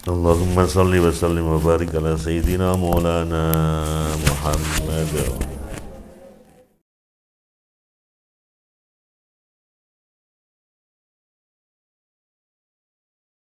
S1: Allahumma salli wa sallim wa barik ala sayyidina maulana Muhammad.